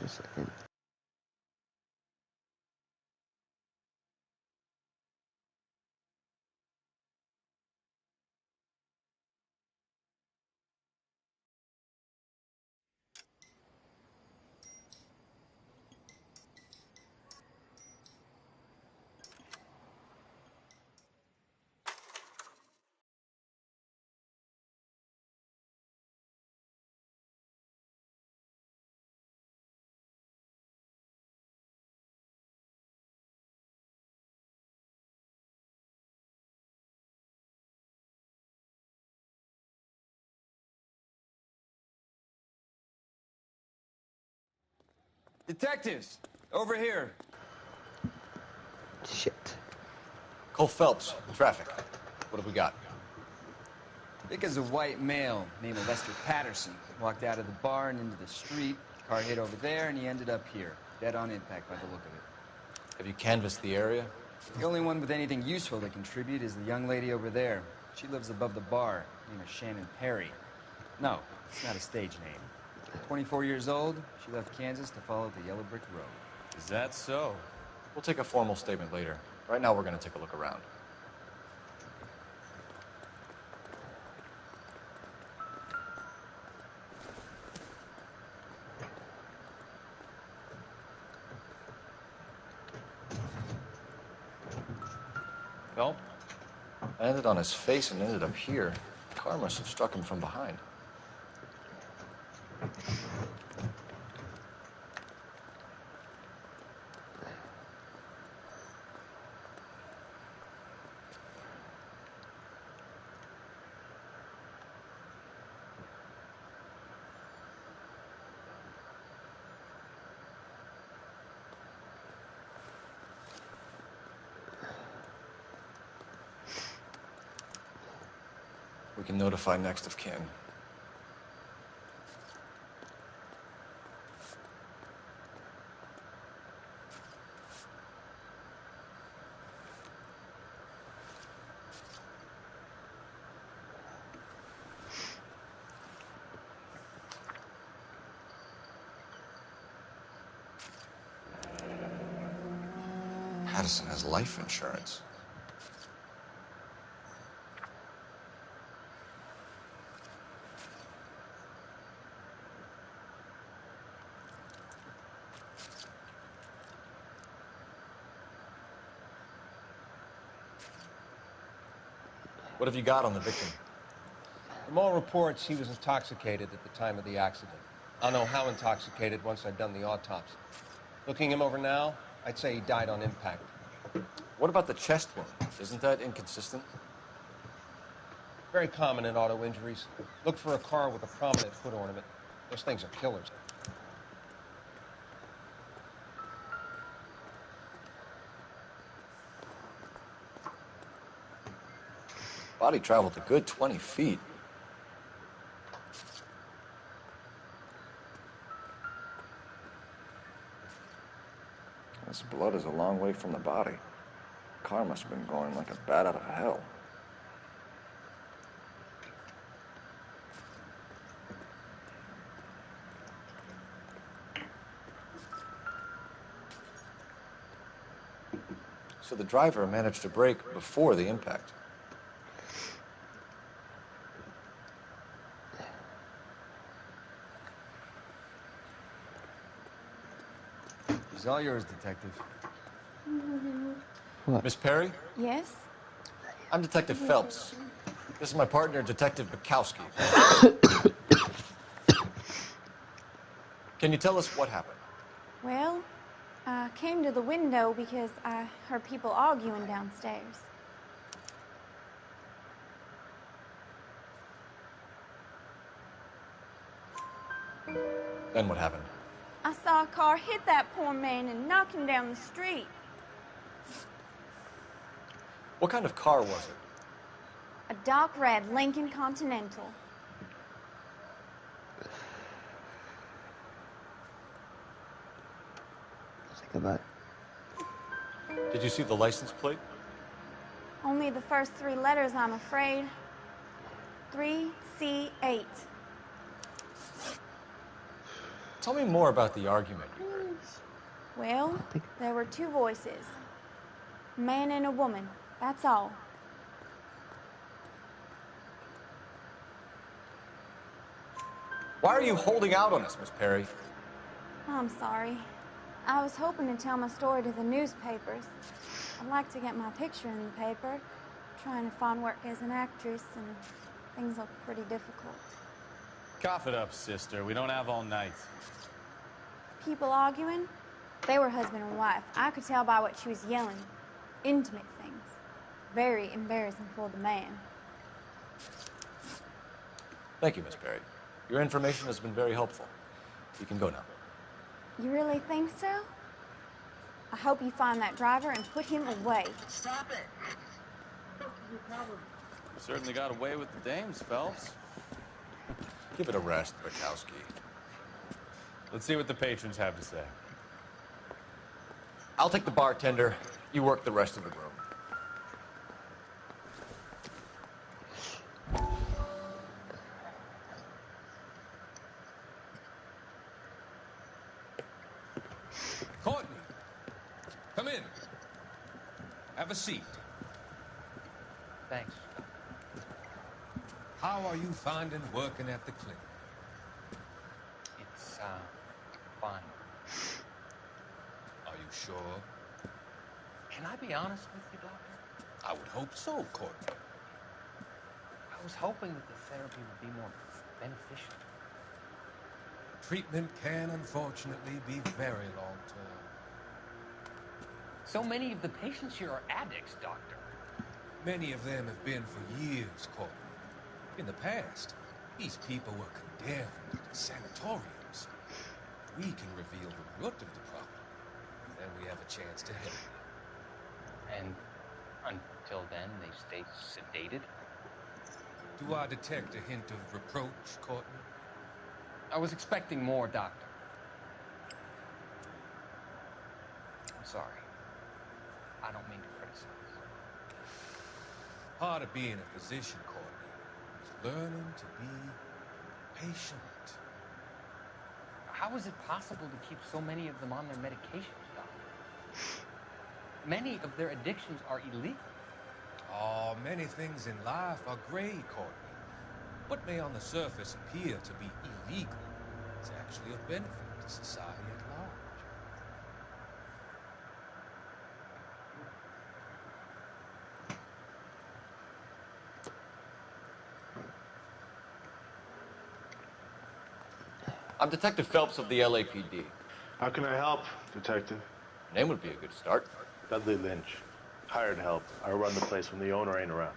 a second. Detectives, over here. Shit. Cole Phelps, traffic. What have we got? Vic is a white male named Lester Patterson. Walked out of the bar and into the street. Car hit over there, and he ended up here. Dead on impact by the look of it. Have you canvassed the area? The only one with anything useful to contribute is the young lady over there. She lives above the bar. Name is Shannon Perry. No, it's not a stage name. 24 years old, she left Kansas to follow the yellow brick road. Is that so? We'll take a formal statement later. Right now, we're going to take a look around. Well, I landed on his face and ended up here. The car must have struck him from behind. We can notify next of kin. Patterson has life insurance. What have you got on the victim? From all reports, he was intoxicated at the time of the accident. I'll know how intoxicated once I've done the autopsy. Looking him over now, I'd say he died on impact. What about the chest wound? Isn't that inconsistent? Very common in auto injuries. Look for a car with a prominent foot ornament. Those things are killers. Body traveled a good 20 feet. This blood is a long way from the body. The car must have been going like a bat out of hell. So the driver managed to brake before the impact. It's all yours, Detective. What? Miss Perry? Yes? I'm Detective Phelps. This is my partner, Detective Bukowski. Can you tell us what happened? Well, I came to the window because I heard people arguing downstairs. Then what happened? I saw a car hit that poor man and knock him down the street. What kind of car was it? A dark red Lincoln Continental. Think about it. Did you see the license plate? Only the first three letters, I'm afraid. 3C8. Tell me more about the argument you heard. Well, there were two voices. A man and a woman. That's all. Why are you holding out on us, Miss Perry? I'm sorry. I was hoping to tell my story to the newspapers. I'd like to get my picture in the paper. Trying to find work as an actress, and things look pretty difficult. Cough it up, sister. We don't have all night. People arguing? They were husband and wife. I could tell by what she was yelling. Intimate things. Very embarrassing for the man. Thank you, Miss Perry. Your information has been very helpful. You can go now. You really think so? I hope you find that driver and put him away. Stop it! You certainly got away with the dames, Phelps. Give it a rest, Bukowski. Let's see what the patrons have to say. I'll take the bartender. You work the rest of the room. Courtney, come in. Have a seat. Thanks. How are you finding working at the clinic? It's, fine. Are you sure? Can I be honest with you, Doctor? I would hope so, Courtney. I was hoping that the therapy would be more beneficial. Treatment can unfortunately be very long-term. So many of the patients here are addicts, Doctor. Many of them have been for years, Courtney. In the past, these people were condemned to sanatoriums. We can reveal the root of the problem, then we have a chance to help. And until then, they stay sedated? Do I detect a hint of reproach, Courtney? I was expecting more, Doctor. I'm sorry. I don't mean to criticize. Part of being a physician, Courtney, is learning to be patient. How is it possible to keep so many of them on their medications, Doctor? Many of their addictions are illegal. Oh, many things in life are gray, Courtney. What may on the surface appear to be illegal is actually of benefit to society at large. I'm Detective Phelps of the LAPD. How can I help, Detective? Your name would be a good start. Dudley Lynch. Hired help. I run the place when the owner ain't around.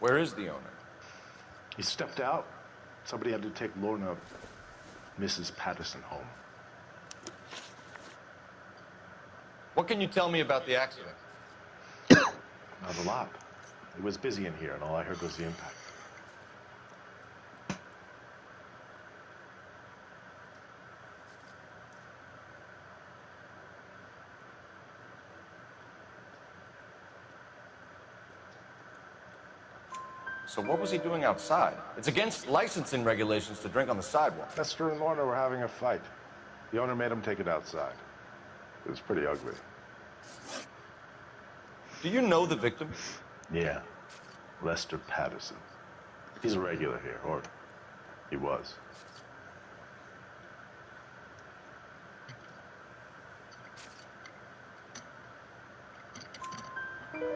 Where is the owner? He stepped out. Somebody had to take Lorna, Mrs. Patterson, home. What can you tell me about the accident? Not a lot. It was busy in here, and all I heard was the impact. So what was he doing outside? It's against licensing regulations to drink on the sidewalk. Lester and Lorna were having a fight. The owner made him take it outside. It was pretty ugly. Do you know the victim? Yeah. Lester Patterson. He's a regular here, or he was.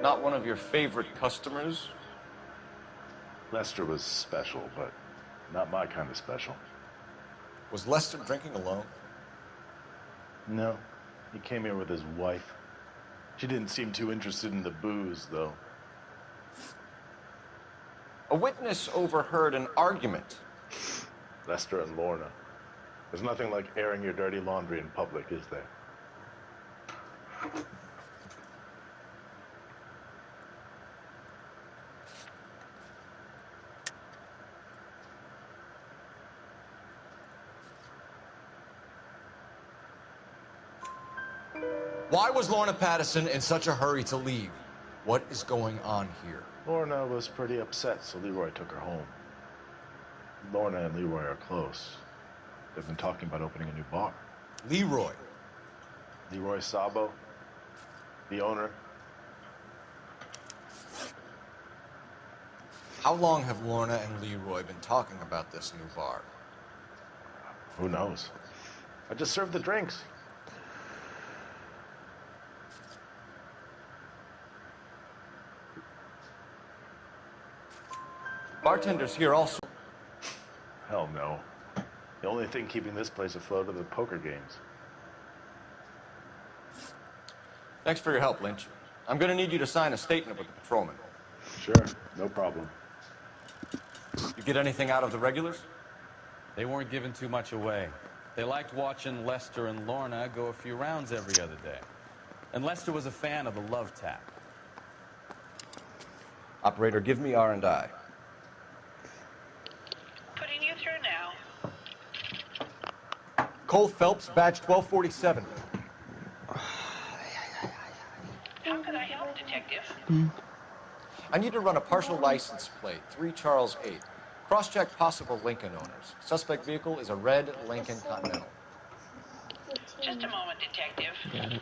Not one of your favorite customers? Lester was special, but not my kind of special. Was Lester drinking alone? No. He came here with his wife. She didn't seem too interested in the booze, though. A witness overheard an argument. Lester and Lorna. There's nothing like airing your dirty laundry in public, is there? Why was Lorna Patterson in such a hurry to leave? What is going on here? Lorna was pretty upset, so Leroy took her home. Lorna and Leroy are close. They've been talking about opening a new bar. Leroy. Leroy Sabo, the owner. How long have Lorna and Leroy been talking about this new bar? Who knows? I just served the drinks. Bartenders here also. Hell no. The only thing keeping this place afloat are the poker games. Thanks for your help, Lynch. I'm going to need you to sign a statement with the patrolman. Sure, no problem. You get anything out of the regulars? They weren't giving too much away. They liked watching Lester and Lorna go a few rounds every other day. And Lester was a fan of the love tap. Operator, give me R&I. Putting you through now. Cole Phelps, badge 1247. How can I help, Detective? I need to run a partial license plate, 3 Charles 8. Cross-check possible Lincoln owners. Suspect vehicle is a red Lincoln Continental. Just a moment, Detective. Got it.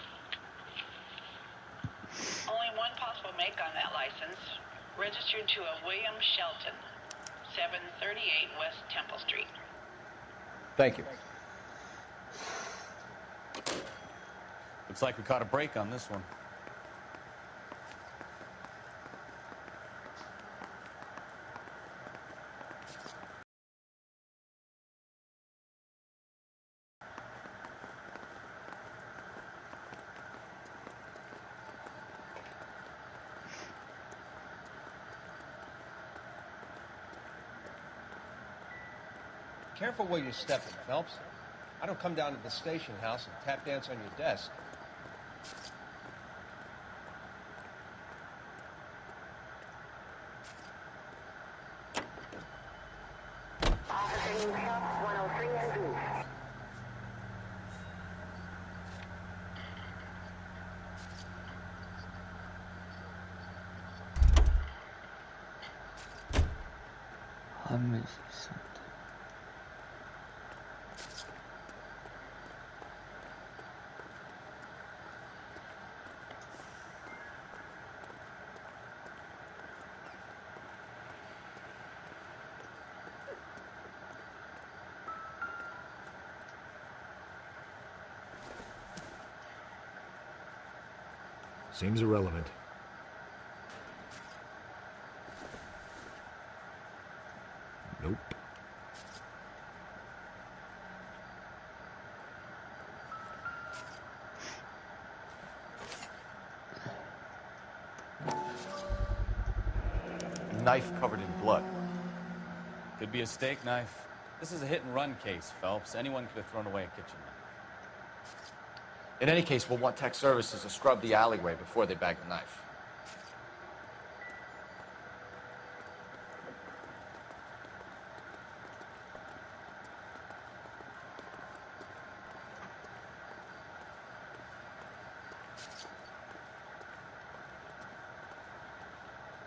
Only one possible make on that license. Registered to a William Shelton, 738 West Temple Street. Thank you. Looks like we caught a break on this one. Careful where you're stepping, Phelps. I don't come down to the station house and tap dance on your desk. Officer New Phelps, 103 and B. Let me see something. Seems irrelevant. Nope. Knife covered in blood. Could be a steak knife. This is a hit-and-run case, Phelps. Anyone could have thrown away a kitchen knife. In any case, we'll want tech services to scrub the alleyway before they bag the knife.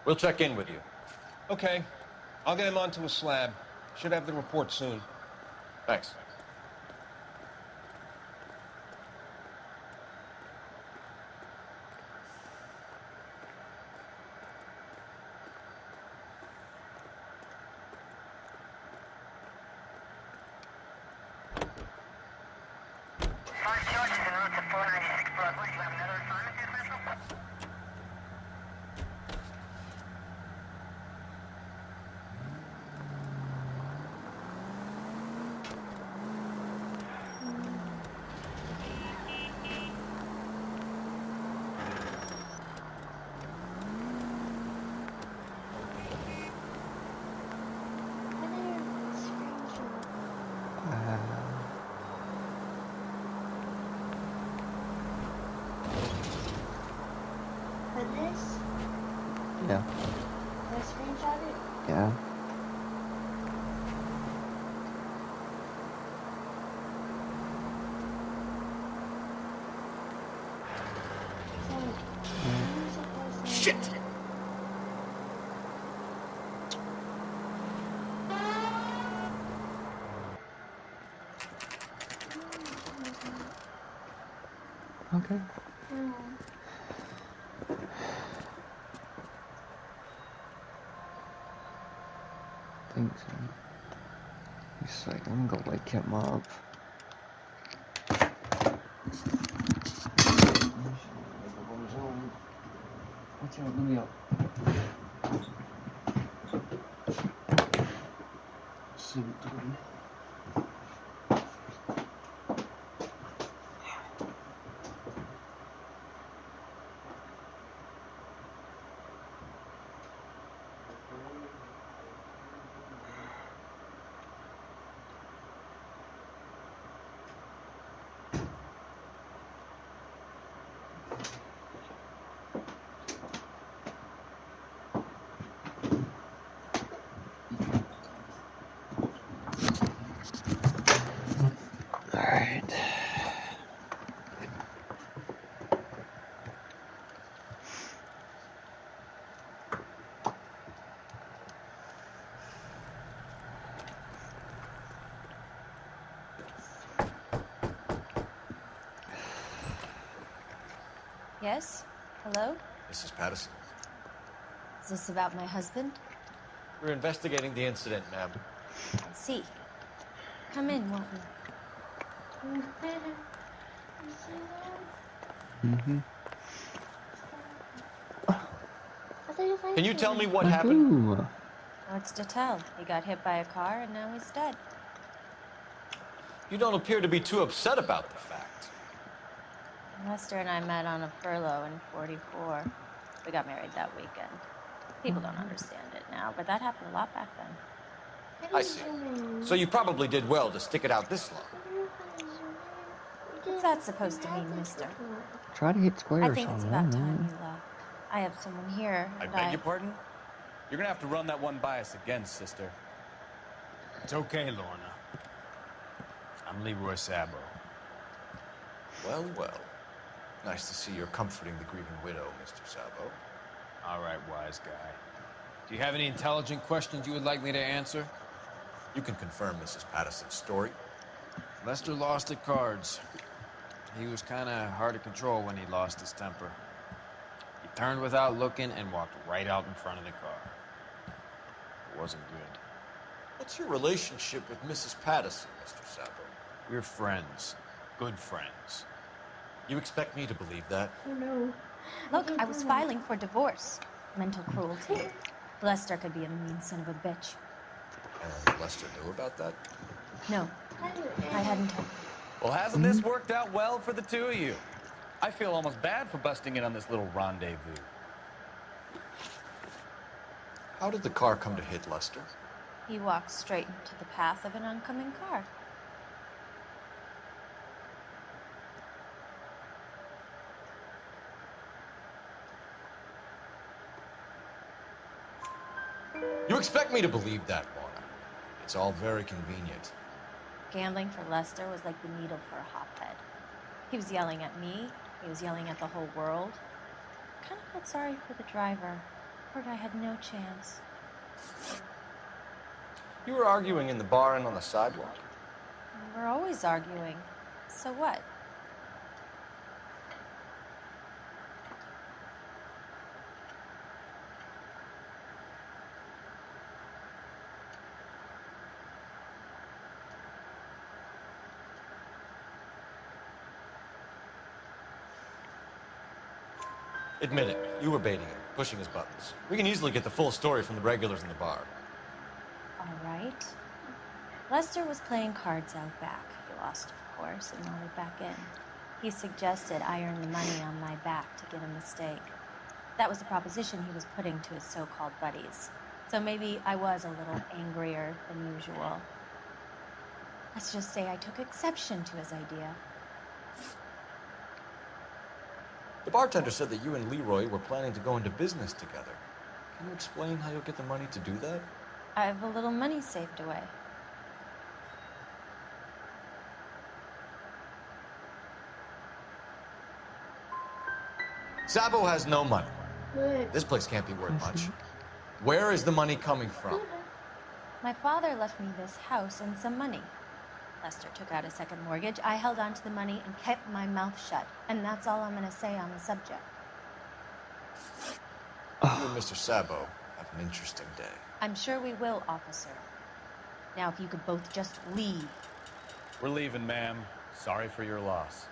We'll check in with you. Okay. I'll get him onto a slab. Should have the report soon. Thanks. Five George is en route to 496 Broadway. Do you have another assignment here, Central? For this, Yeah. I screenshot it. Yeah. Shit! Okay. No. Think so. He's like, I'm gonna go wake him up. Watch out, let me up. See what doing. Alright. Yes? Hello? Mrs. Patterson. Is this about my husband? We're investigating the incident, ma'am. I see. Come in, won't you? Mm-hmm. Can you tell me what I happened? do. What's to tell? He got hit by a car and now he's dead. You don't appear to be too upset about the fact. Lester and I met on a furlough in '44. We got married that weekend. People don't understand it now, but that happened a lot back then. I see. So you probably did well to stick it out this long. What's that supposed to mean, mister? Try to hit square I or think it's something. about time you left. I have someone here, I and beg your pardon? You're gonna have to run that one by us again, sister. It's okay, Lorna. I'm Leroy Sabo. Well, well. Nice to see you're comforting the grieving widow, Mr. Sabo. All right, wise guy. Do you have any intelligent questions you would like me to answer? You can confirm Mrs. Patterson's story. Lester lost at cards. He was kind of hard to control when he lost his temper. He turned without looking and walked right out in front of the car. It wasn't good. What's your relationship with Mrs. Patterson, Mr. Sabo? We're friends. Good friends. You expect me to believe that? Oh no. Look, I was filing for divorce. Mental cruelty. Lester could be a mean son of a bitch. And Lester knew about that? No, I hadn't told him. Well, hasn't this worked out well for the two of you? I feel almost bad for busting in on this little rendezvous. How did the car come to hit Lester? He walked straight into the path of an oncoming car. You expect me to believe that, Lorna? It's all very convenient. Gambling for Lester was like the needle for a hotbed. He was yelling at me. He was yelling at the whole world. I kind of felt sorry for the driver. Poor guy had no chance. You were arguing in the bar and on the sidewalk. We're always arguing. So what? Admit it, you were baiting him, pushing his buttons. We can easily get the full story from the regulars in the bar. All right. Lester was playing cards out back. He lost, of course, and wanted back in. He suggested I earn the money on my back to get a mistake. That was the proposition he was putting to his so-called buddies. So maybe I was a little angrier than usual. Let's just say I took exception to his idea. The bartender said that you and Leroy were planning to go into business together. Can you explain how you'll get the money to do that? I have a little money saved away. Sabo has no money. Good. This place can't be worth much. Where is the money coming from? My father left me this house and some money. Lester took out a second mortgage. I held on to the money and kept my mouth shut. And that's all I'm going to say on the subject. You and Mr. Sabo have an interesting day. I'm sure we will, officer. Now, if you could both just leave. We're leaving, ma'am. Sorry for your loss.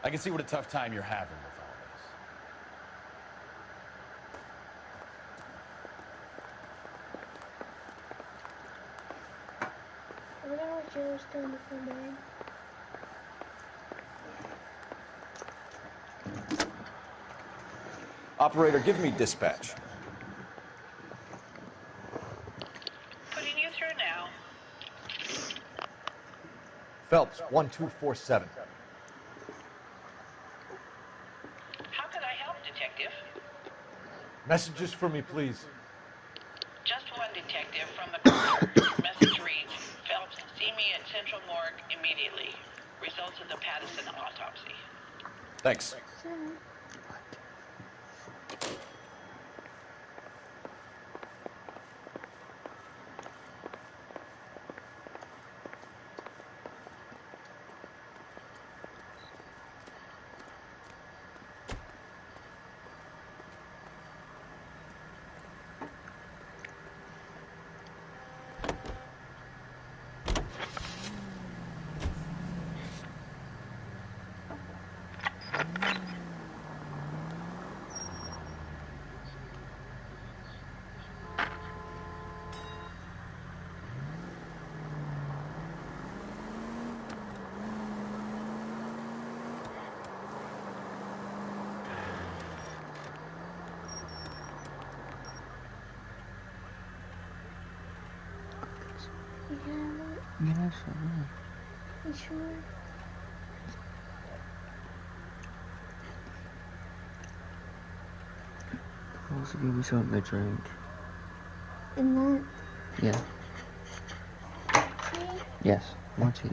I can see what a tough time you're having with all this. I wonder what Joe was doing before mine. Operator, give me dispatch. Putting you through now. Phelps, 1247. How could I help, Detective? Messages for me, please. Just one detective from the corner. Message reads, Phelps, see me at Central Morgue immediately. Results of the Pattison autopsy. Thanks. Yeah, sure. You sure? Also give me something to drink. And that? Yeah. Tea? Yes, more tea.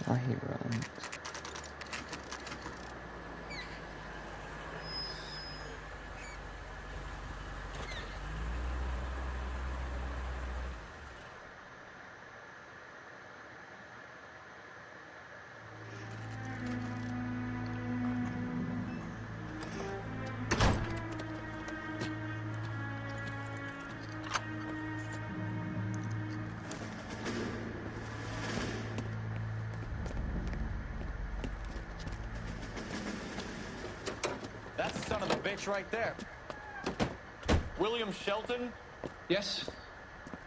I hate runs. That's the son of the bitch right there. William Shelton? Yes?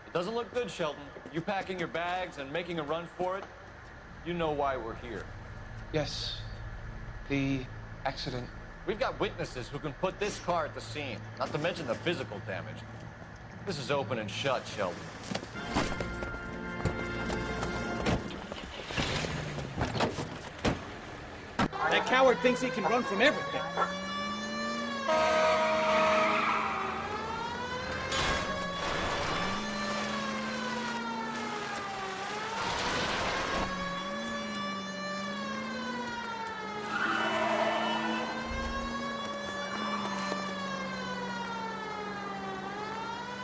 It doesn't look good, Shelton. You packing your bags and making a run for it? You know why we're here. Yes. The accident. We've got witnesses who can put this car at the scene, not to mention the physical damage. This is open and shut, Shelton. That coward thinks he can run from everything.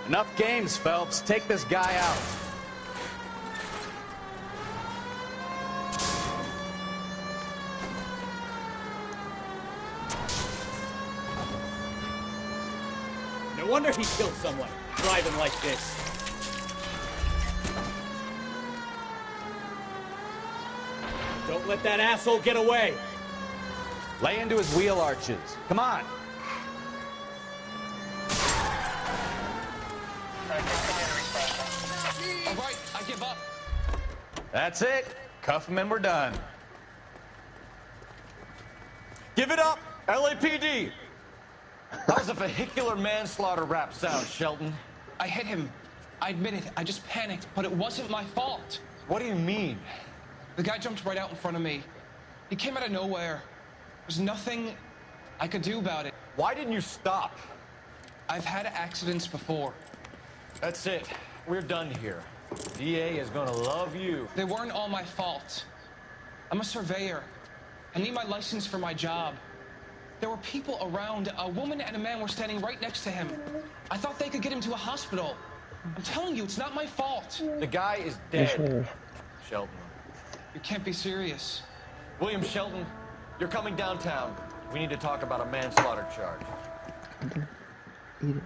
Enough games, Phelps. Take this guy out. No wonder he killed someone, driving like this. Don't let that asshole get away. Lay into his wheel arches. Come on. All right, I give up. That's it. Cuff him and we're done. Give it up, LAPD. How's a vehicular manslaughter rap sound, Shelton? I hit him. I admit it. I just panicked, but it wasn't my fault. What do you mean? The guy jumped right out in front of me. He came out of nowhere. There's nothing I could do about it. Why didn't you stop? I've had accidents before. That's it. We're done here. DA is gonna love you. They weren't all my fault. I'm a surveyor. I need my license for my job. There were people around. A woman and a man were standing right next to him. I thought they could get him to a hospital. I'm telling you, it's not my fault. The guy is dead. Shelton. You can't be serious. William Shelton, you're coming downtown. We need to talk about a manslaughter charge. Eat it.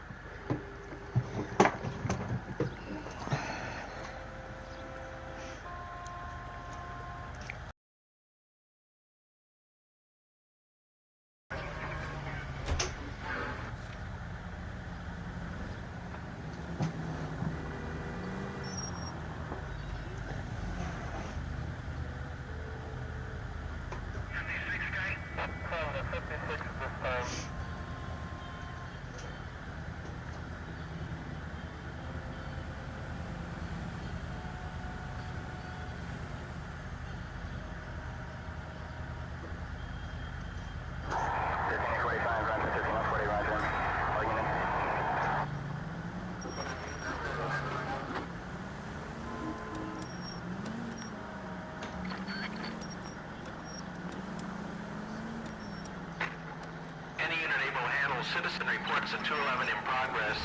Citizen reports a 211 in progress.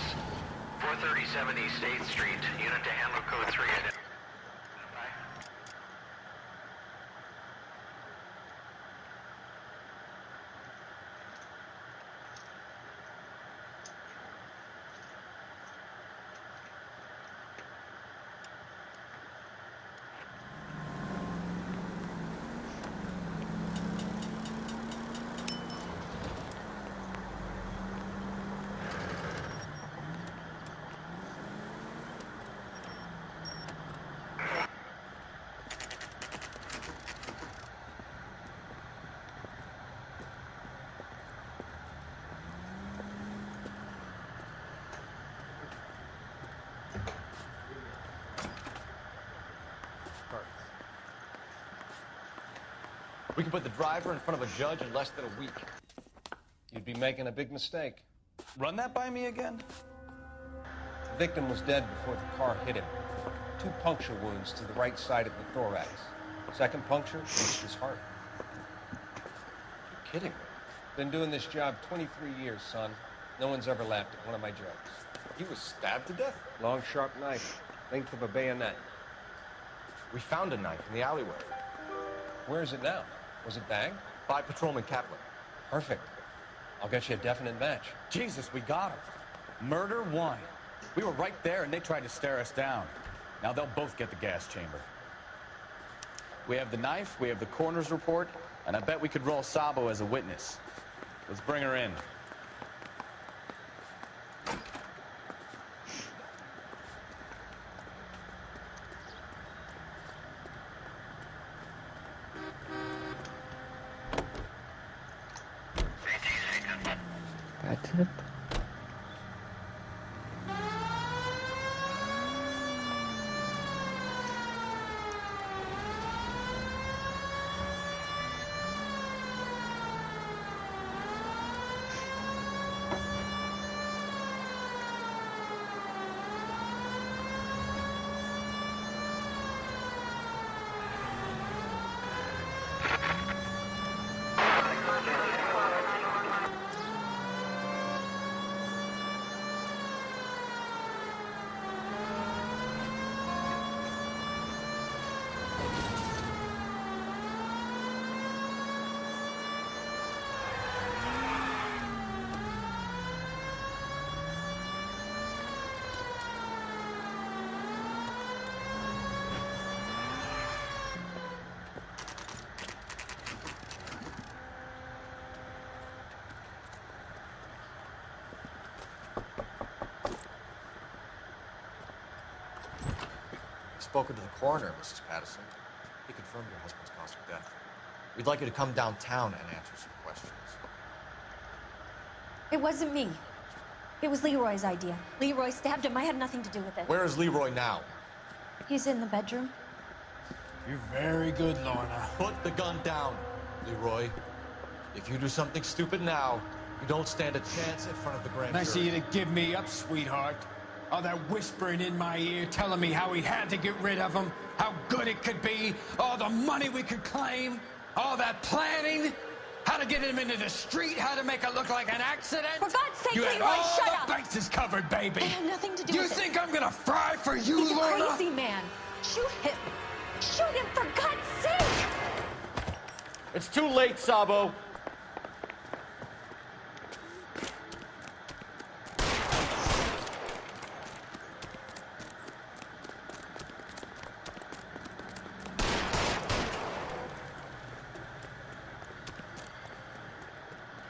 437 East 8th Street. Unit to handle code 3. We can put the driver in front of a judge in less than a week. You'd be making a big mistake. Run that by me again? The victim was dead before the car hit him. 2 puncture wounds to the right side of the thorax. Second puncture reached his heart. You're kidding me. Been doing this job 23 years, son. No one's ever laughed at one of my jokes. He was stabbed to death? Long, sharp knife. Length of a bayonet. We found a knife in the alleyway. Where is it now? Was it bagged? By Patrolman Kaplan. Perfect. I'll get you a definite match. Jesus, we got him. Murder 1. We were right there and they tried to stare us down. Now they'll both get the gas chamber. We have the knife, we have the coroner's report, and I bet we could roll Sabo as a witness. Let's bring her in. Bad tip. spoken to the coroner, Mrs. Patterson. He confirmed your husband's cause of death. We'd like you to come downtown and answer some questions. It wasn't me. It was Leroy's idea. Leroy stabbed him. I had nothing to do with it. Where is Leroy now? He's in the bedroom. You're very good, Lorna. Put the gun down, Leroy. If you do something stupid now, you don't stand a chance in front of the grand jury. Nice of you to give me up, sweetheart. All that whispering in my ear, telling me how we had to get rid of him, how good it could be, all the money we could claim, all that planning, how to get him into the street, how to make it look like an accident. For God's sake, you Leroy, had all shut the up! bases covered, baby. I had nothing to do You with it. think I'm gonna fry for you, He's Lorna? a crazy man. Shoot him. Shoot him, for God's sake! It's too late, Sabo.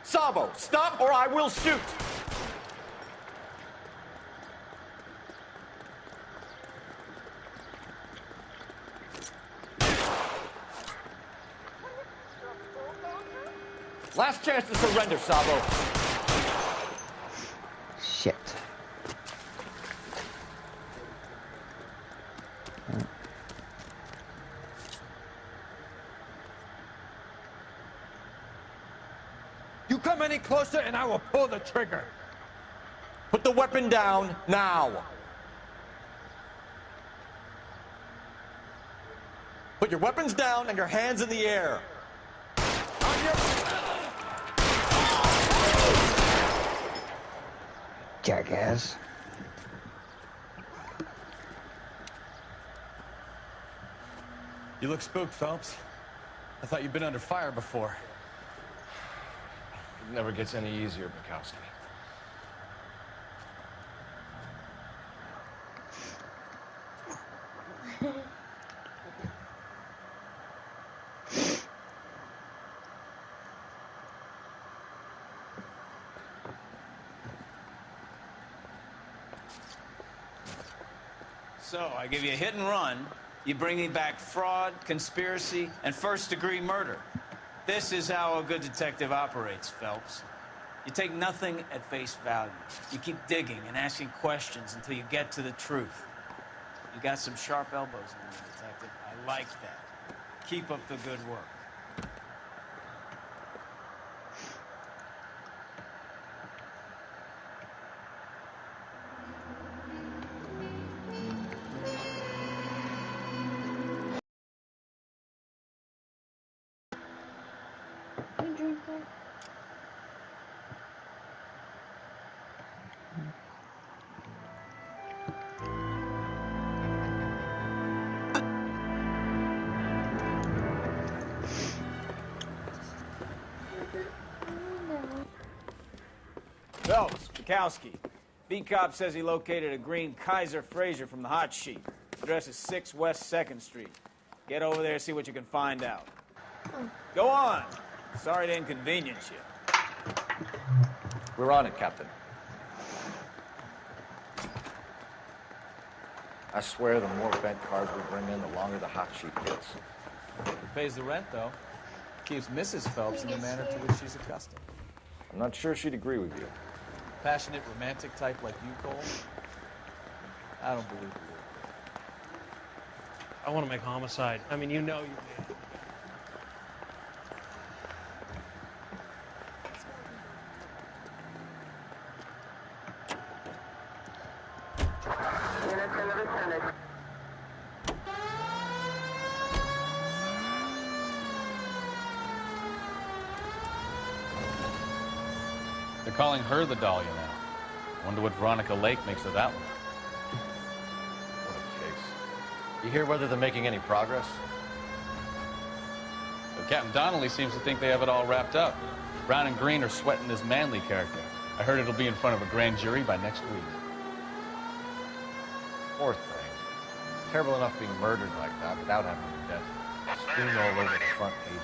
Sabo, stop or I will shoot! Last chance to surrender, Sabo. Shit. You come any closer and I will pull the trigger. Put the weapon down now. Put your weapons down and your hands in the air. Jackass. You look spooked, Phelps. I thought you'd been under fire before. It never gets any easier, Bukowski. So, I give you a hit and run, you bring me back fraud, conspiracy, and first-degree murder. This is how a good detective operates, Phelps. You take nothing at face value. You keep digging and asking questions until you get to the truth. You got some sharp elbows in you, detective. I like that. Keep up the good work. You drink that? Phelps, Bukowski. V-Cop says he located a green Kaiser Fraser from the hot sheet. Address is 6 West 2nd Street. Get over there, see what you can find out. Go on. Sorry to inconvenience you. We're on it, Captain. I swear the more bent cars we bring in, the longer the hot sheet gets. It pays the rent, though. Keeps Mrs. Phelps in the manner to which she's accustomed. I'm not sure she'd agree with you. Passionate, romantic type like you, Cole? I don't believe you. I want to make homicide. I mean, you know you did. They're calling her the Dahlia now. Wonder what Veronica Lake makes of that one. What a case. You hear whether they're making any progress? But Captain Donnelly seems to think they have it all wrapped up. Brown and Green are sweating this Manley character. I heard it'll be in front of a grand jury by next week. Poor thing. Terrible enough being murdered like that without having her death strewn all over the front pages.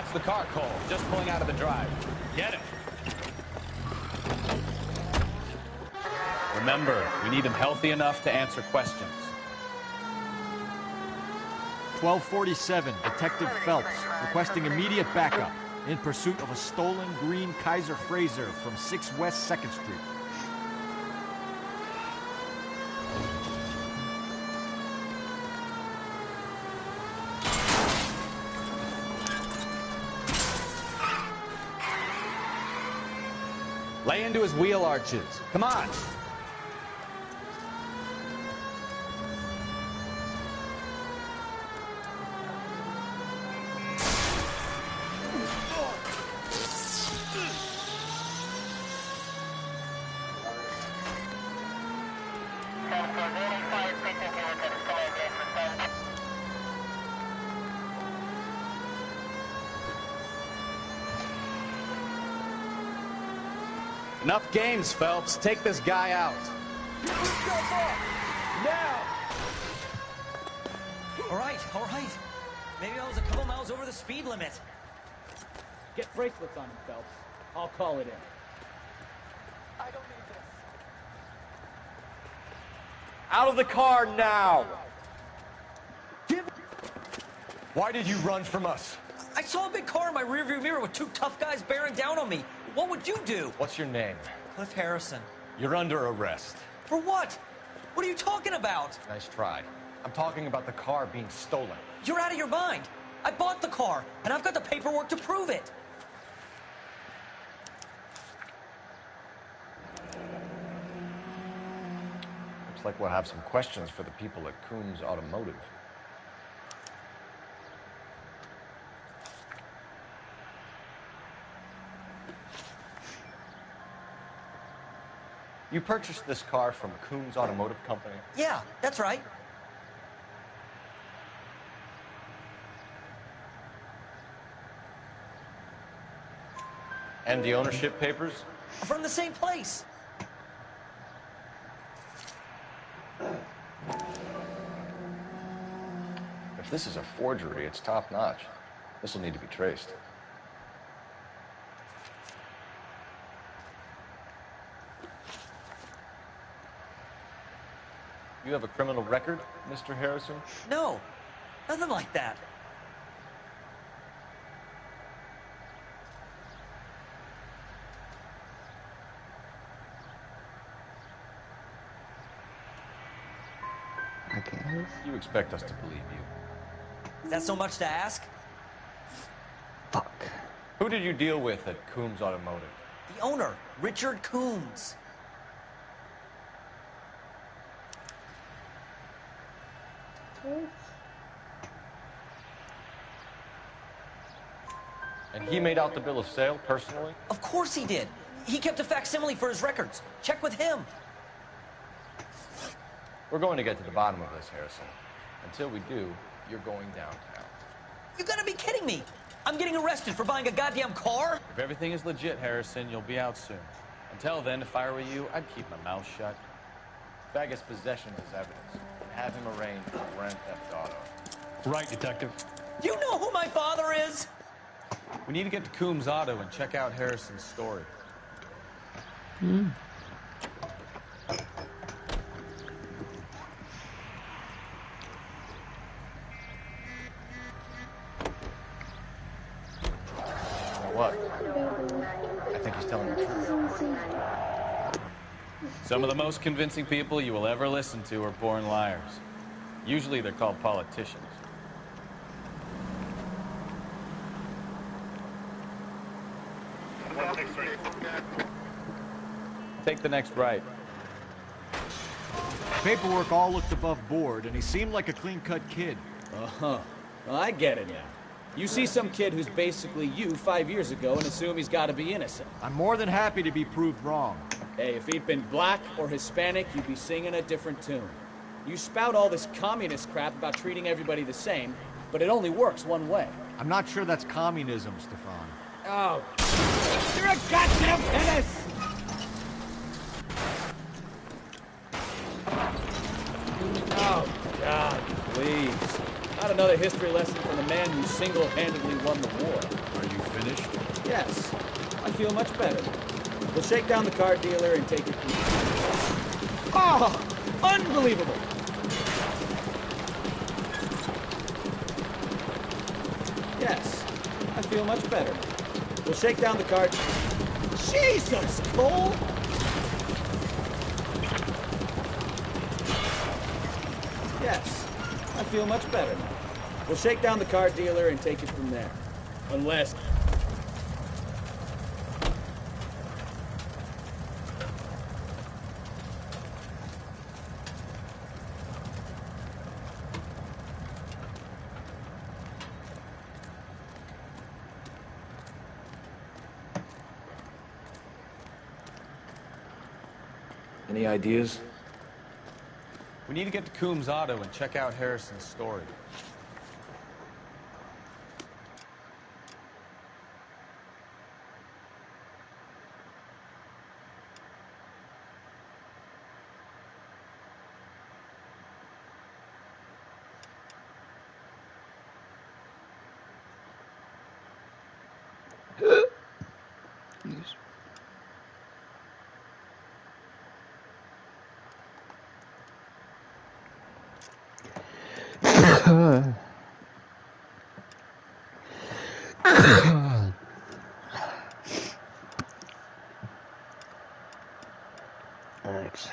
That's the car, Cole. Just pulling out of the drive. Get it. Remember, we need him healthy enough to answer questions. 1247, Detective Phelps, requesting immediate backup in pursuit of a stolen green Kaiser Frazer from 6 West 2nd Street. Lay into his wheel arches. Come on. Enough games, Phelps. Take this guy out. Now! All right. Maybe I was a couple miles over the speed limit. Get bracelets on him, Phelps. I'll call it in. I don't need this. Out of the car now! Why did you run from us? I saw a big car in my rearview mirror with 2 tough guys bearing down on me. What would you do? What's your name? Cliff Harrison. You're under arrest. For what? What are you talking about? Nice try. I'm talking about the car being stolen. You're out of your mind. I bought the car, and I've got the paperwork to prove it. Looks like we'll have some questions for the people at Coombs Automotive. You purchased this car from Coombs Automotive Company? Yeah, that's right. And the ownership papers? From the same place. If this is a forgery, it's top-notch. This will need to be traced. You have a criminal record, Mr. Harrison? No, nothing like that. I guess. You expect us to believe you. Is that so much to ask? Fuck. Who did you deal with at Coombs Automotive? The owner, Richard Coombs. And he made out the bill of sale personally? Of course he did. He kept a facsimile for his records. Check with him. We're going to get to the bottom of this, Harrison. Until we do, you're going downtown. You gotta be kidding me. I'm getting arrested for buying a goddamn car? If everything is legit, Harrison, you'll be out soon. Until then, if I were you, I'd keep my mouth shut. Faggots possession as evidence. And have him arraigned for grand theft auto. Right, Detective. Do you know who my father is? We need to get to Coombs Auto and check out Harrison's story. What? I think he's telling the truth. Some of the most convincing people you will ever listen to are born liars. Usually they're called politicians. Take the next right. Paperwork all looked above board, and he seemed like a clean-cut kid. Uh-huh. Well, I get it now. You see some kid who's basically you 5 years ago and assume he's got to be innocent. I'm more than happy to be proved wrong. Hey, if he'd been black or Hispanic, you'd be singing a different tune. You spout all this communist crap about treating everybody the same, but it only works one way. I'm not sure that's communism, Stefan. Oh, you're a goddamn menace! Oh, God, please. Not another history lesson from the man who single-handedly won the war. Are you finished? Yes, I feel much better. We'll shake down the car dealer and take it from there. Oh, unbelievable! Yes, I feel much better. We'll shake down the car. Jesus, Cole! Yes, I feel much better now. We'll shake down the car dealer and take it from there. Unless... Any ideas? We need to get to Coombs Auto and check out Harrison's story. Thanks.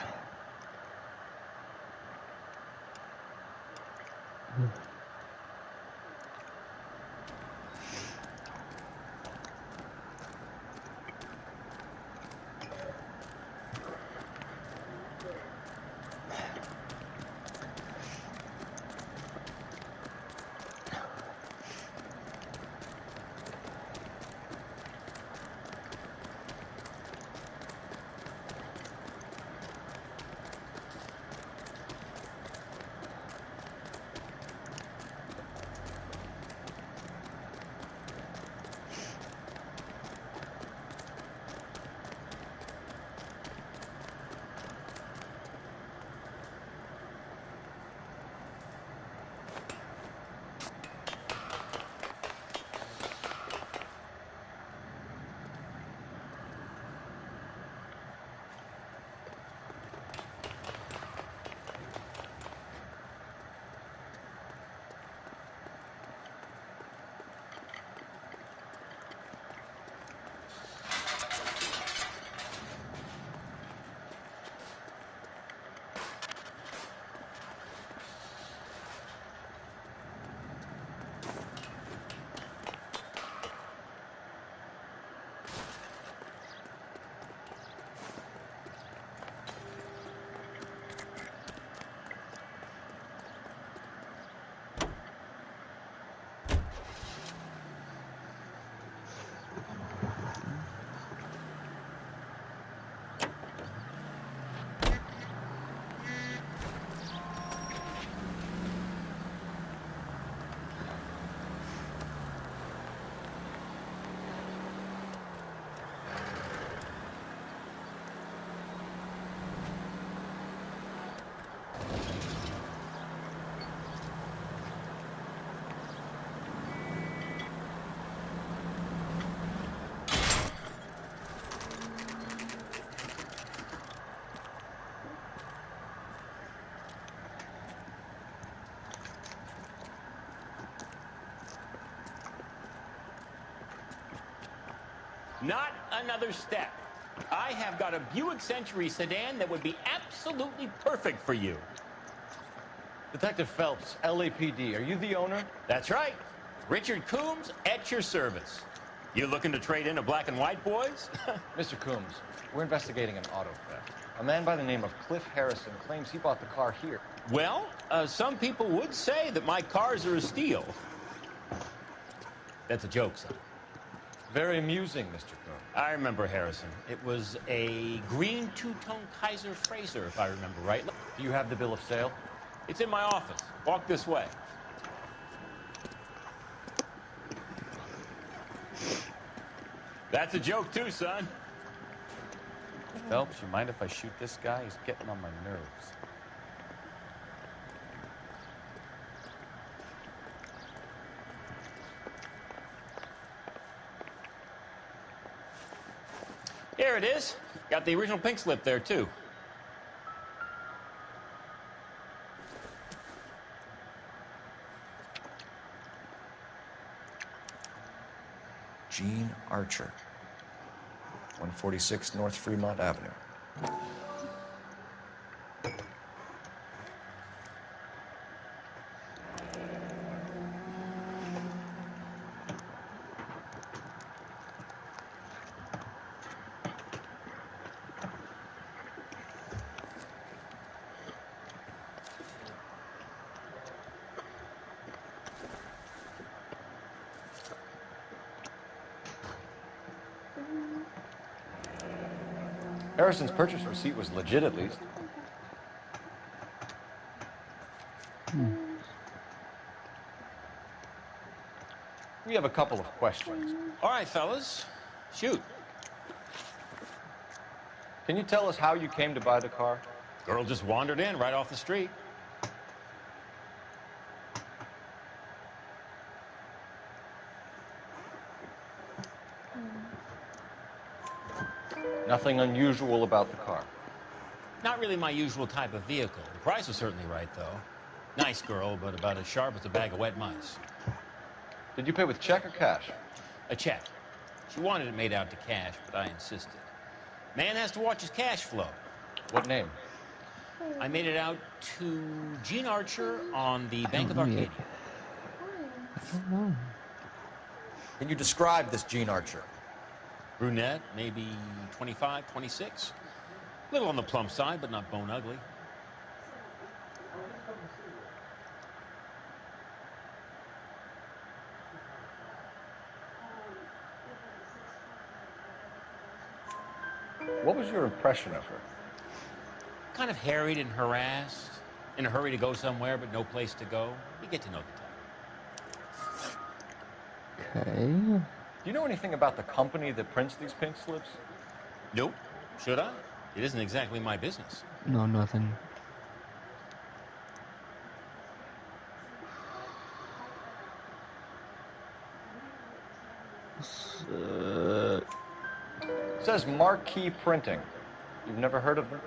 Not another step. I have got a Buick Century sedan that would be absolutely perfect for you. Detective Phelps, LAPD, are you the owner? That's right. Richard Coombs at your service. You looking to trade in a black and white, boys? Mr. Coombs, we're investigating an auto theft. A man by the name of Cliff Harrison claims he bought the car here. Well, some people would say that my cars are a steal. That's a joke, son. Very amusing, Mr. Coombs. I remember Harrison. It was a green two-tone Kaiser Frazer, if I remember right. Do you have the bill of sale? It's in my office. Walk this way. That's a joke, too, son. Phelps, you mind if I shoot this guy? He's getting on my nerves. there it is. Got the original pink slip there, too. Gene Archer, 146 North Fremont Avenue. Harrison's purchase receipt was legit, at least. We have a couple of questions. All right, fellas. Shoot. Can you tell us how you came to buy the car? Girl just wandered in right off the street. Nothing unusual about the car. Not really my usual type of vehicle. The price was certainly right, though. Nice girl, but about as sharp as a bag of wet mice. Did you pay with check or cash? A check. She wanted it made out to cash, but I insisted. Man has to watch his cash flow. What name? I made it out to Gene Archer on the Bank of Arcadia. I don't know. Can you describe this Gene Archer? Brunette, maybe 25, 26. A little on the plump side, but not bone ugly. What was your impression of her? Kind of harried and harassed. In a hurry to go somewhere, but no place to go. You get to know the type. Okay. Do you know anything about the company that prints these pink slips? Nope. Should I? It isn't exactly my business. No, nothing. It says Marquee Printing. You've never heard of them?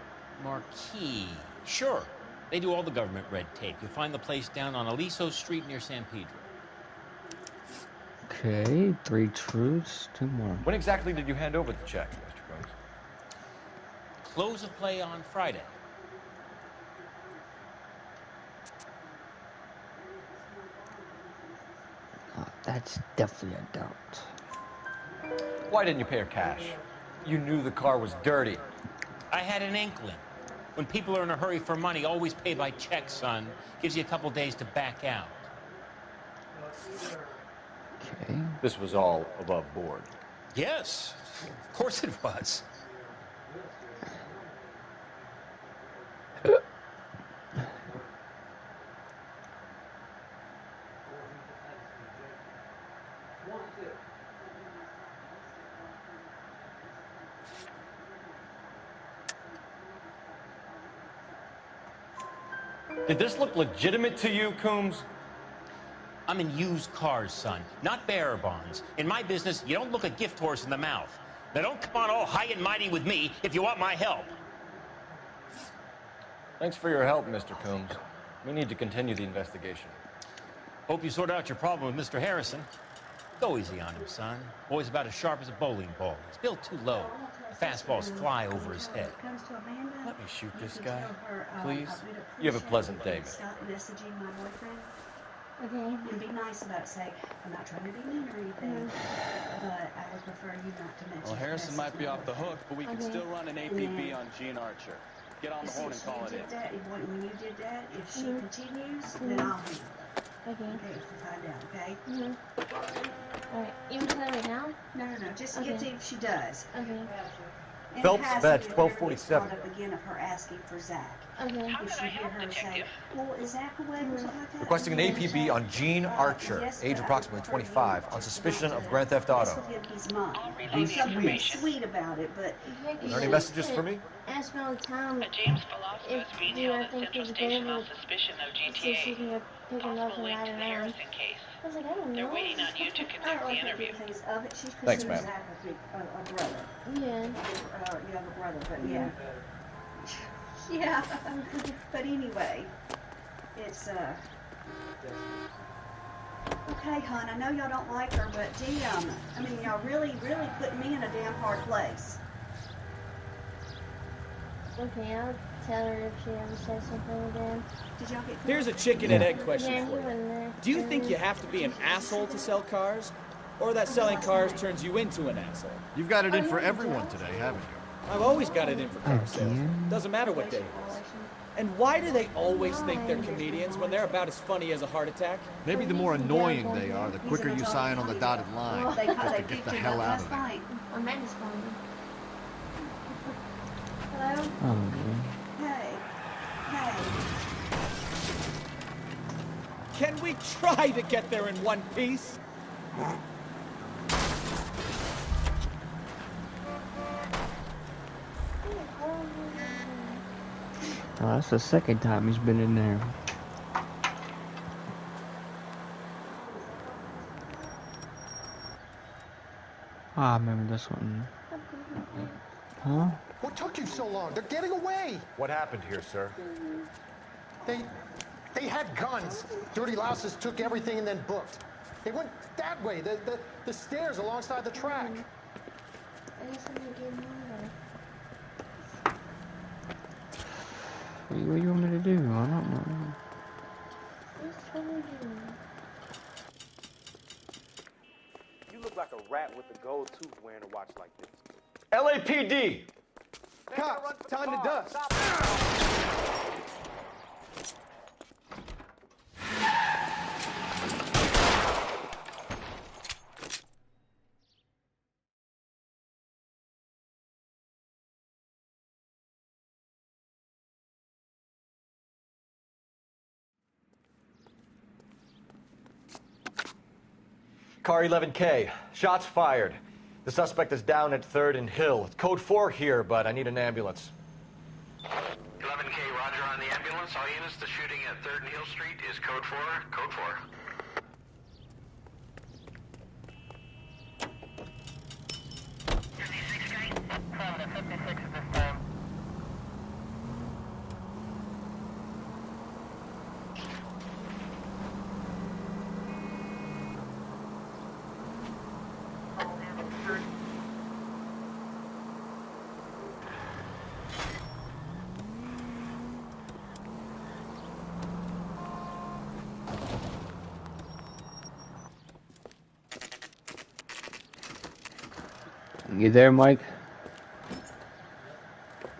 Marquee. Sure. They do all the government red tape. You'll find the place down on Aliso Street near San Pedro. Okay, 3 truths, 2 more. When exactly did you hand over the check, Mr. Combs? Close of play on Friday. That's definitely a doubt. Why didn't you pay her cash? You knew the car was dirty. I had an inkling. When people are in a hurry for money, always pay by check, son. Gives you a couple days to back out. Okay. This was all above board. Yes, of course it was. Did this look legitimate to you, Coombs? I'm in used cars, son, not bearer bonds. In my business, you don't look a gift horse in the mouth. Now don't come on all high and mighty with me if you want my help. Thanks for your help, Mr. Coombs. We need to continue the investigation. Hope you sort out your problem with Mr. Harrison. Go easy on him, son. Boy's about as sharp as a bowling ball. He's built too low. The fastballs fly over his head. Let me shoot this guy, please. You have a pleasant day, Miss. Stop messaging my boyfriend. Okay. And be nice about it. Say, I'm not trying to be mean or anything, but I would prefer you not to mention. Well, Harrison might be off the hook, but we can still run an APB on Gene Archer. Get on the horn and call it in. When you did that, if she continues, then I'll handle it. Okay. Okay, if you find out, okay? Alright, you want to tell me now? No, just get to if she does. Okay. In Phelps, passing, badge it 1247. brought up again of her asking for Zach. Okay. If you hear her say, well, is Zach away or something like that? Requesting an APB on Gene Archer, yes, age approximately 25, on suspicion of Grand Theft Auto. He's mom. He's something sweet about it, but... Are there any messages for me? Ask me all the time. James Philosopher is being held at think Central he's Station available. on suspicion of See if you GTA. can pick him up and Possible link ride to the around. Harrison case. I was like, I don't know. They're waiting on you to conduct the interview. She's Thanks, considered ma'am. Zach a brother. Yeah. You have a brother, but yeah. Yeah. But anyway, it's okay, hon. I know y'all don't like her, but gee, I mean, y'all really put me in a damn hard place. Okay, I'll tell her if she ever says something again. Did y'all get? Here's a chicken and egg question Yeah, for he went there. you. Do you think you have to be an asshole to sell cars? Or that selling cars turns you into an asshole? You've got it in for everyone today, haven't you? I've always got it in for car sales. Doesn't matter what day it is. And why do they always think they're comedians when they're about as funny as a heart attack? Maybe the more annoying they are, the quicker you sign on the dotted line, just to get the hell out of there. Amanda's calling me. Hello? Oh, man. Hey. Can we try to get there in one piece? Oh, that's the second time he's been in there. Ah, I remember this one. Huh? What took you so long? They're getting away. What happened here, sir? They had guns. Dirty louses took everything and then booked. They went that way, the stairs alongside the track. I guess I'm gonna get more. What do you want me to do? I don't know. You look like a rat with a gold tooth wearing a watch like this. LAPD! Cops, time to dust. Car 11K. Shots fired. The suspect is down at 3rd and Hill. It's code 4 here, but I need an ambulance. 11K, roger on the ambulance. All units, the shooting at 3rd and Hill Street is code 4. Code 4. You there, Mike?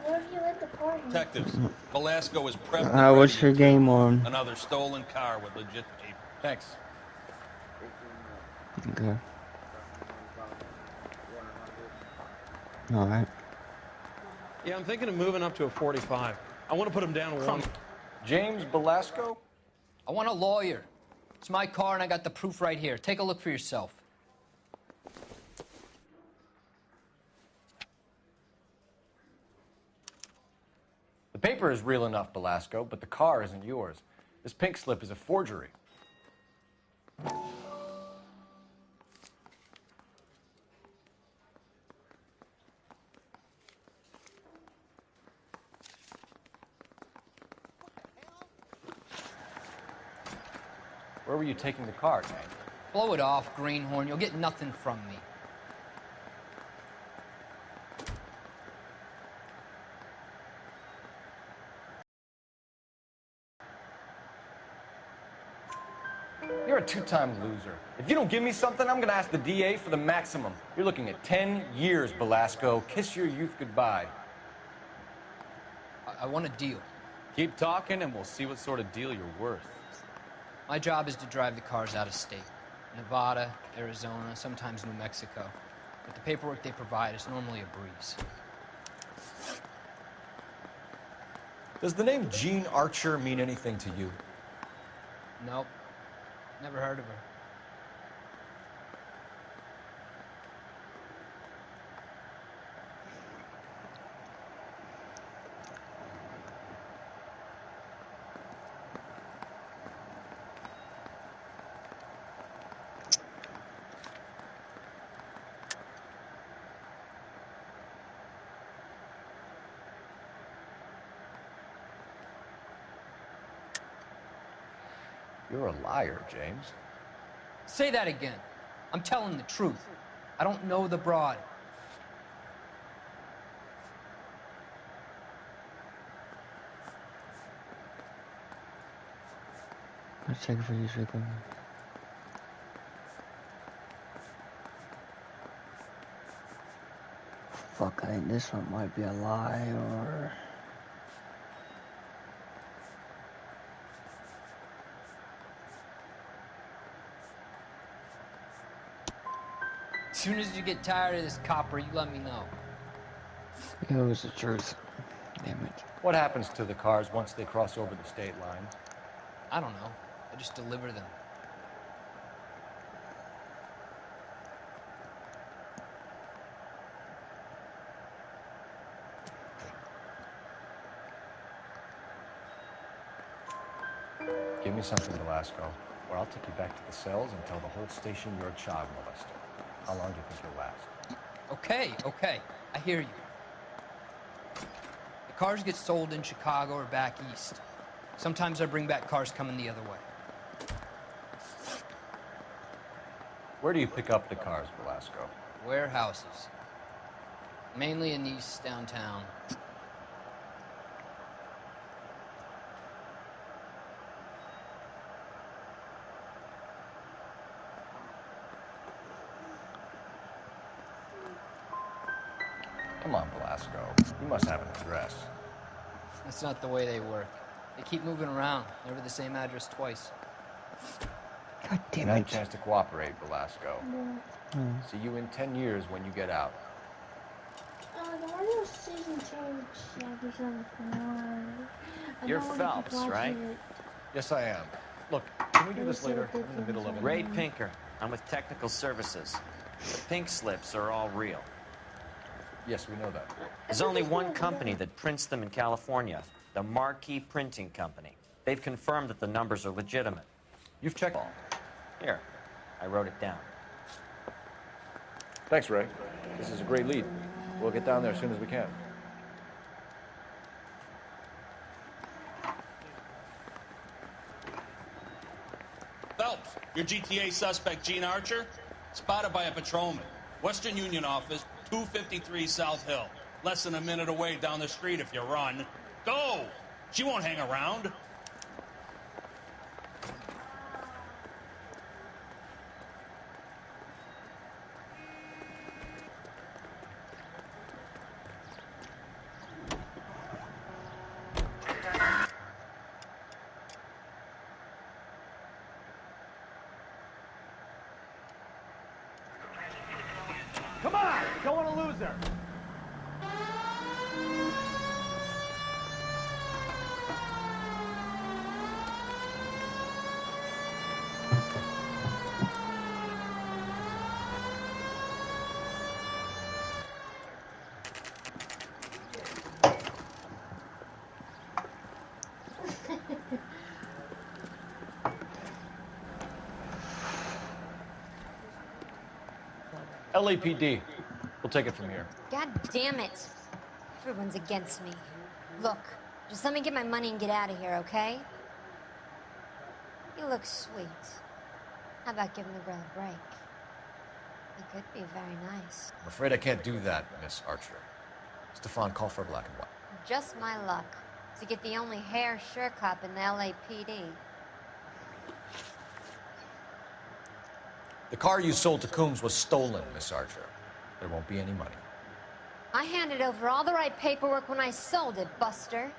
Where have you let the car in? Detectives, Velasco is prepped. What's your game on? Another stolen car with legit paper. Thanks. Okay. Alright. Yeah, I'm thinking of moving up to a 45. I want to put him down one. James Velasco? I want a lawyer. It's my car, and I got the proof right here. Take a look for yourself. The paper is real enough, Velasco, but the car isn't yours. This pink slip is a forgery. Where were you taking the car, Hank? Blow it off, greenhorn. You'll get nothing from me. You're a two-time loser. If you don't give me something, I'm gonna ask the DA for the maximum. You're looking at 10 years, Velasco. Kiss your youth goodbye. I want a deal. Keep talking and we'll see what sort of deal you're worth. My job is to drive the cars out of state. Nevada, Arizona, sometimes New Mexico. With the paperwork they provide, it's normally a breeze. Does the name Jean Archer mean anything to you? Nope. Never heard of her. You're a liar, James. Say that again. I'm telling the truth. I don't know the broad. Let's check for you, Chico. Fuck, I think this one might be a lie, or... As soon as you get tired of this copper, you let me know. It was the truth. Damn it. What happens to the cars once they cross over the state line? I don't know. I just deliver them. Give me something, Velasco, or I'll take you back to the cells and tell the whole station you're a child molester. How long do you think you'll last? Okay. I hear you. The cars get sold in Chicago or back east. Sometimes I bring back cars coming the other way. Where do you pick up the cars, Velasco? Warehouses. Mainly in East downtown. Come on, Velasco. You must have an address. That's not the way they work. They keep moving around, never the same address twice. God damn Not a it. chance to cooperate, Velasco. Hmm. See you in 10 years when you get out. The Mario season 2 episode 4. You're Phelps, right? Yes, I am. Look, can we do this later? I'm in the middle of it. Ray Pinker. I'm with Technical Services. The pink slips are all real. Yes, we know that. There's only one company that prints them in California, the Marquee Printing Company. They've confirmed that the numbers are legitimate. You've checked all. Here, I wrote it down. Thanks, Ray. This is a great lead. We'll get down there as soon as we can. Phelps, your GTA suspect, Gene Archer, spotted by a patrolman. Western Union office, 253 South Hill. Less than a minute away down the street if you run. Go! She won't hang around. Come on! Don't want to lose her! LAPD. We'll take it from here. God damn it. Everyone's against me. Look, just let me get my money and get out of here, okay? You look sweet. How about giving the girl a break? You could be very nice. I'm afraid I can't do that, Miss Archer. Stefan, call for black and white. Just my luck to get the only hair sure cop in the LAPD. The car you sold to Coombs was stolen, Miss Archer. There won't be any money. I handed over all the right paperwork when I sold it, Buster.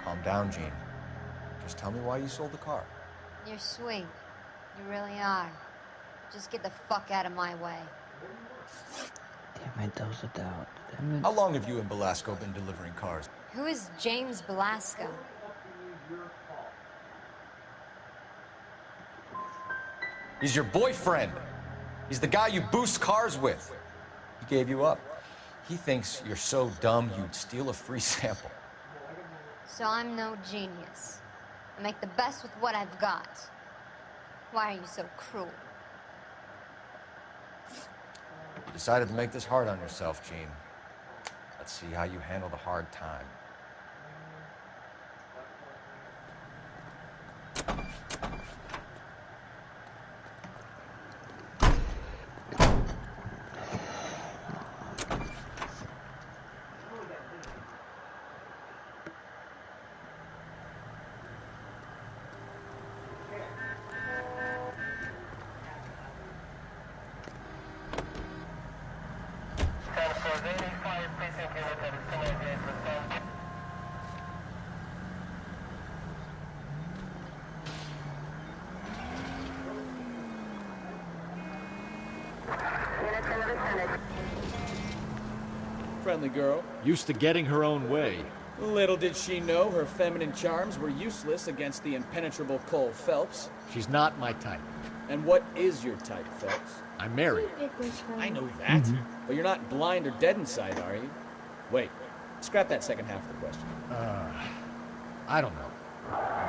Calm down, Gene. Just tell me why you sold the car. You're sweet. You really are. Just get the fuck out of my way. Damn it, those are doubt. Damn it. How long have you and Velasco been delivering cars? Who is James Velasco? He's your boyfriend. He's the guy you boost cars with. He gave you up. He thinks you're so dumb you'd steal a free sample. So I'm no genius. I make the best with what I've got. Why are you so cruel? You decided to make this hard on yourself, Gene. see how you handle the hard time. Friendly girl. Used to getting her own way. Little did she know her feminine charms were useless against the impenetrable Cole Phelps. She's not my type. And what is your type, Phelps? I'm married. I know that. But you're not blind or dead inside, are you? Wait, scrap that second half of the question. I don't know.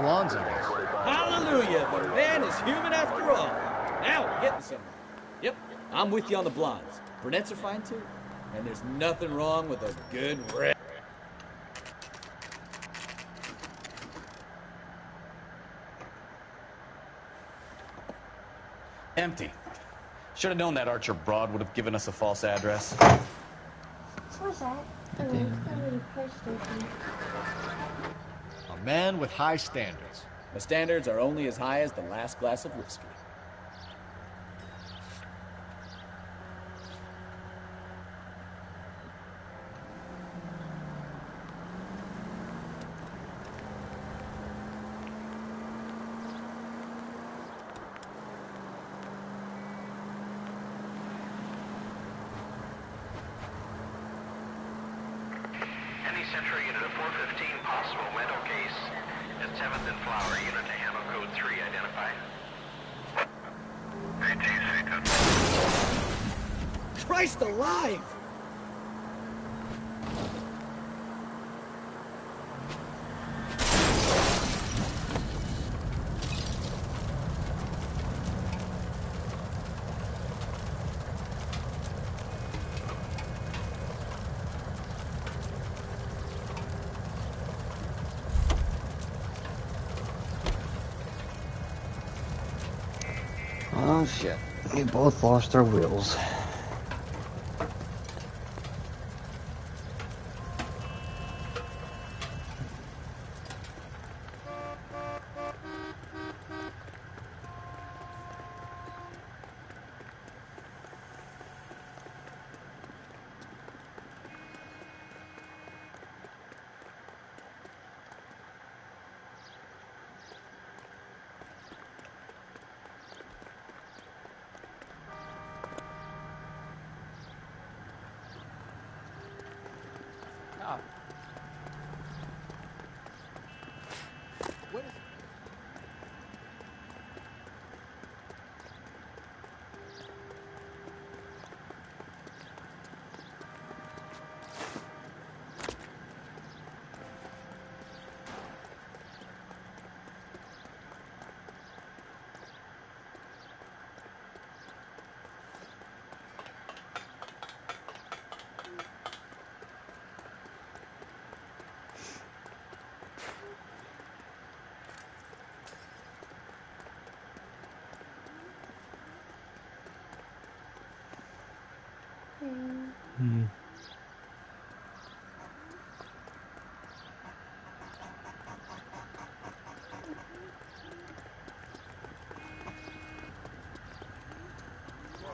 Blondes, I guess. Hallelujah! The man is human after all. Now we're getting somewhere. Yep, I'm with you on the blondes. Brunettes are fine too. And there's nothing wrong with a good red. Empty. Should have known that Archer broad would have given us a false address. What's that? Oh, A man with high standards. The standards are only as high as the last glass of whiskey. Central unit of 415, possible mental case at 7th and Flower, unit to handle code 3, identify. Christ alive! Oh shit, we both lost our wheels.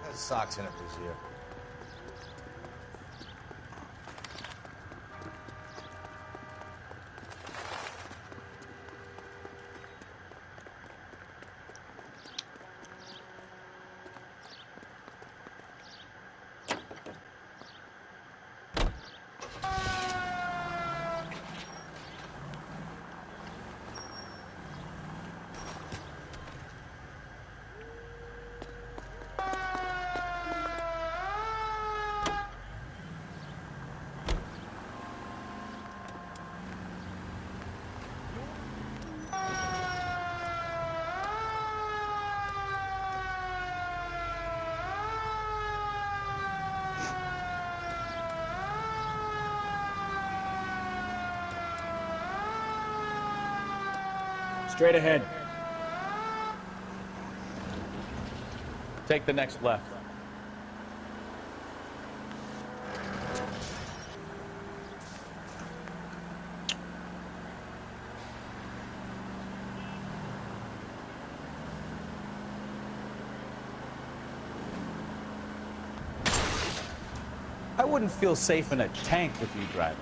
Has socks in it this year. Straight ahead. Take the next left. I wouldn't feel safe in a tank with you driving.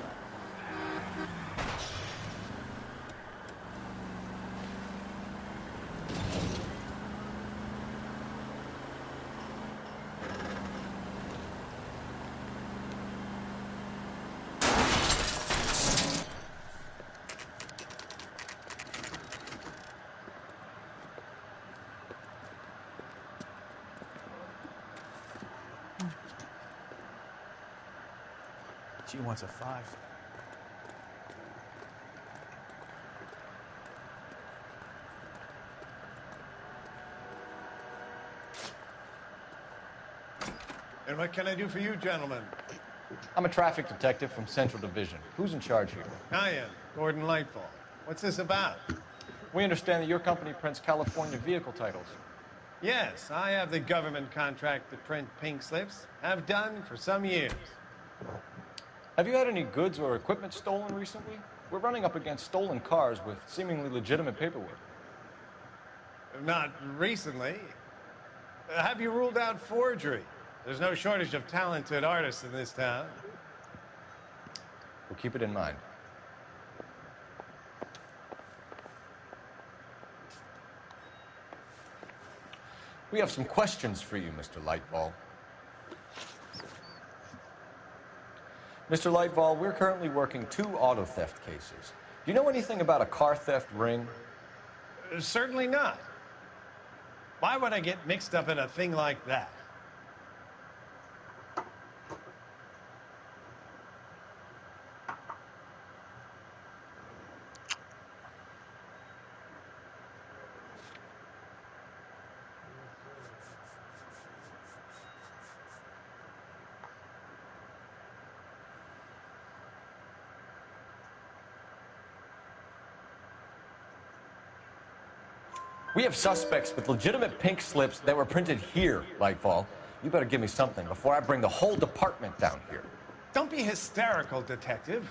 She wants a 5. And what can I do for you, gentlemen? I'm a traffic detective from Central Division. Who's in charge here? I am, Gordon Lightfall. What's this about? We understand that your company prints California vehicle titles. Yes, I have the government contract to print pink slips. Have done for some years. Have you had any goods or equipment stolen recently? We're running up against stolen cars with seemingly legitimate paperwork. Not recently. Have you ruled out forgery? There's no shortage of talented artists in this town. We'll keep it in mind. We have some questions for you, Mr. Lightfall. Mr. Lightfall, we're currently working 2 auto theft cases. Do you know anything about a car theft ring? Certainly not. Why would I get mixed up in a thing like that? We have suspects with legitimate pink slips that were printed here, Lightfall. You better give me something before I bring the whole department down here. Don't be hysterical, Detective.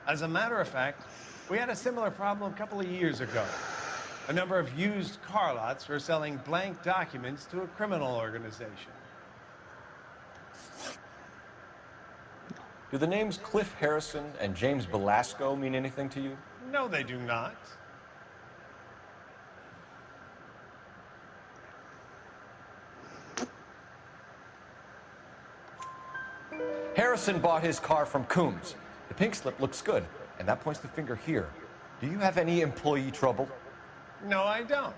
As a matter of fact, we had a similar problem a couple of years ago. A number of used car lots were selling blank documents to a criminal organization. Do the names Cliff Harrison and James Belasco mean anything to you? No, they do not. Harrison bought his car from Coombs. The pink slip looks good, and that points the finger here. Do you have any employee trouble? No, I don't.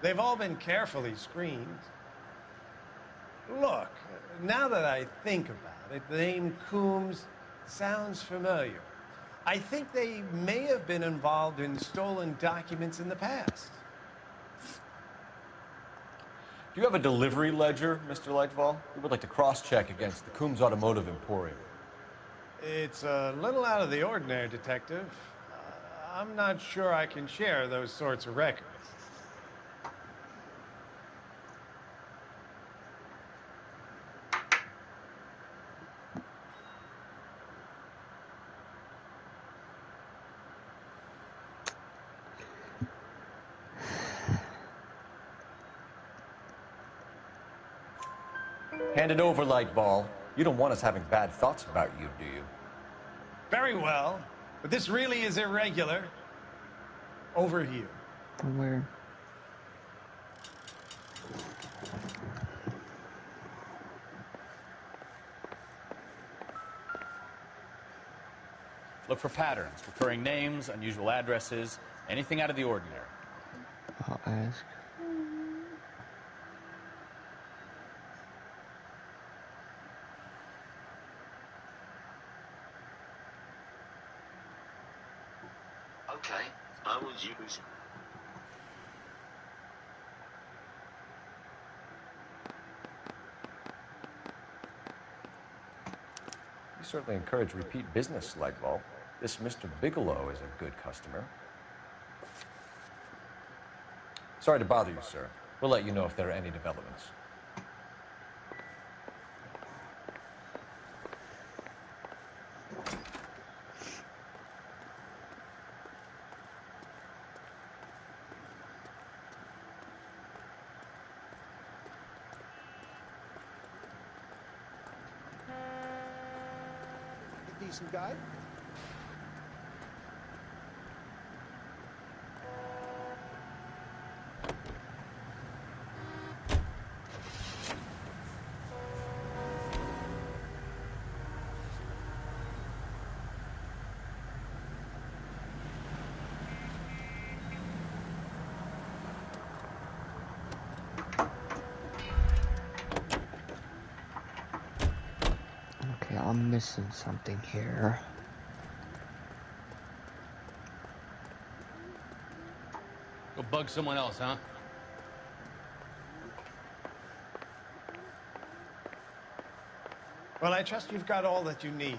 They've all been carefully screened. Look, now that I think about it, the name Coombs sounds familiar. I think they may have been involved in stolen documents in the past. Do you have a delivery ledger, Mr. Lightfall? We would like to cross-check against the Coombs Automotive Emporium. It's a little out of the ordinary, Detective. I'm not sure I can share those sorts of records. Hand it over, Lightfall. You don't want us having bad thoughts about you, do you? Very well, but this really is irregular. Over here. Where? Look for patterns, recurring names, unusual addresses, anything out of the ordinary. I'll ask. Okay, I will use. You certainly encourage repeat business, Lightfall. This Mr. Bigelow is a good customer. Sorry to bother you, sir. We'll let you know if there are any developments. Decent guy. Okay, I'm missing something here. Go bug someone else, huh? Well, I trust you've got all that you need.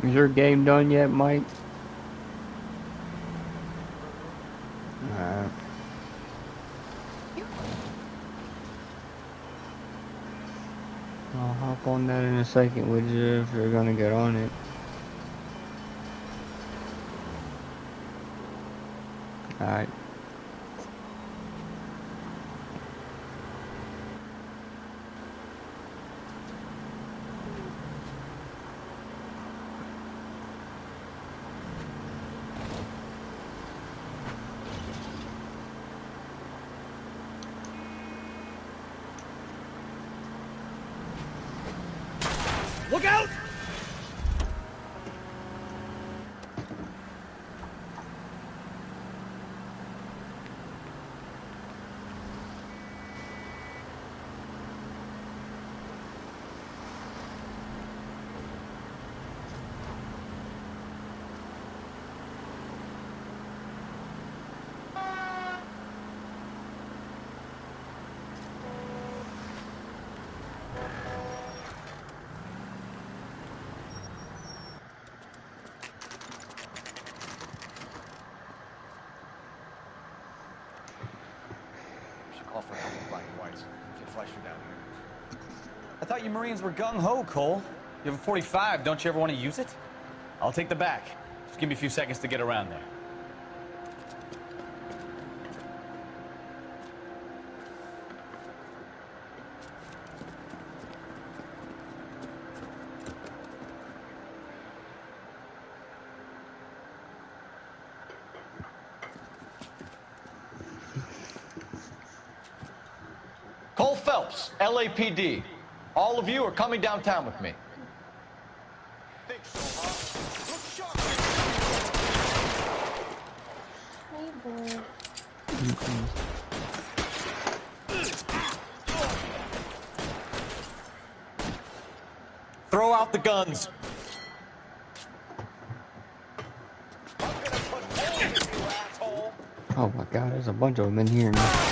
Is your game done yet, Mike? Alright. I'll hop on that in a second with you if you're gonna get on it. Alright. Look out! Call for a couple of black and whites. Get Fleischer down here. I thought you Marines were gung-ho, Cole. You have a 45, don't you ever want to use it? I'll take the back. Just give me a few seconds to get around there. Cole Phelps, LAPD. All of you are coming downtown with me. Think so, huh? Hey, boy. Throw out the guns. Oh my god, there's a bunch of them in here now.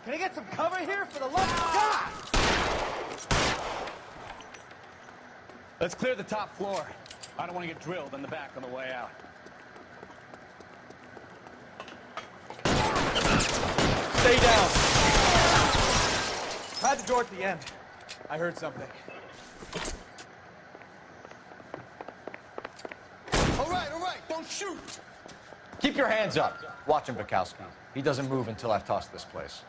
Can I get some cover here for the love of God? Let's clear the top floor. I don't want to get drilled in the back on the way out. Stay down. Try the door at the end. I heard something. All right, don't shoot. Keep your hands up. Watch him, Bukowski. He doesn't move until I've tossed this place.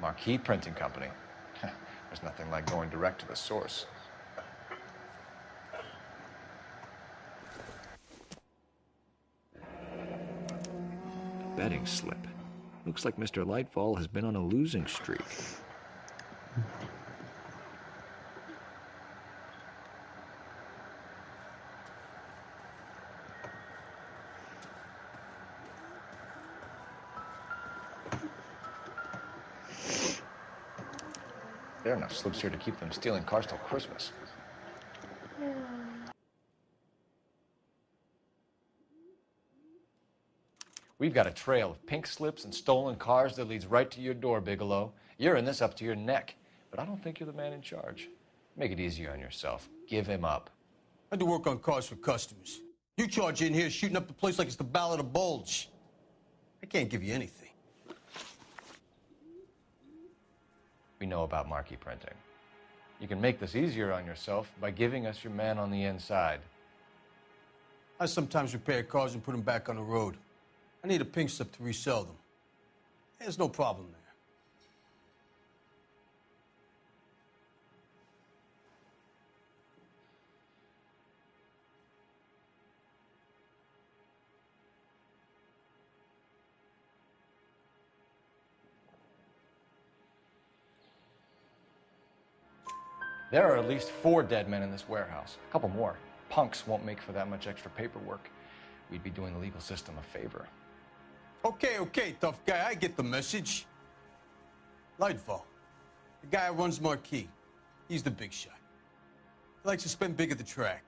Marquee Printing Company. There's nothing like going direct to the source. Betting slip. Looks like Mr. Lightfall has been on a losing streak. There are enough slips here to keep them stealing cars till Christmas. We've got a trail of pink slips and stolen cars that leads right to your door, Bigelow. You're in this up to your neck, but I don't think you're the man in charge. Make it easier on yourself. Give him up. I do work on cars for customers. You charge in here shooting up the place like it's the Ballad of Bulge. I can't give you anything. We know about marquee printing. You can make this easier on yourself by giving us your man on the inside. I sometimes repair cars and put them back on the road. I need a pink slip to resell them. There's no problem there. There are at least 4 dead men in this warehouse. A couple more. Punks won't make for that much extra paperwork. We'd be doing the legal system a favor. Okay, tough guy, I get the message. Lightfall, the guy who runs Marquee. He's the big shot. He likes to spend big at the track.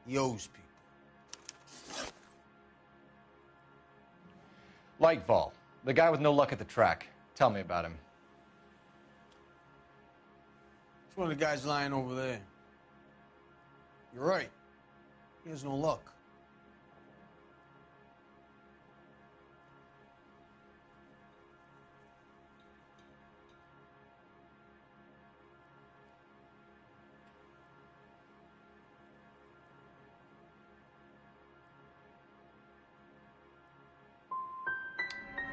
He owes people. Lightfall, the guy with no luck at the track. Tell me about him. It's one of the guys lying over there. You're right. He has no luck.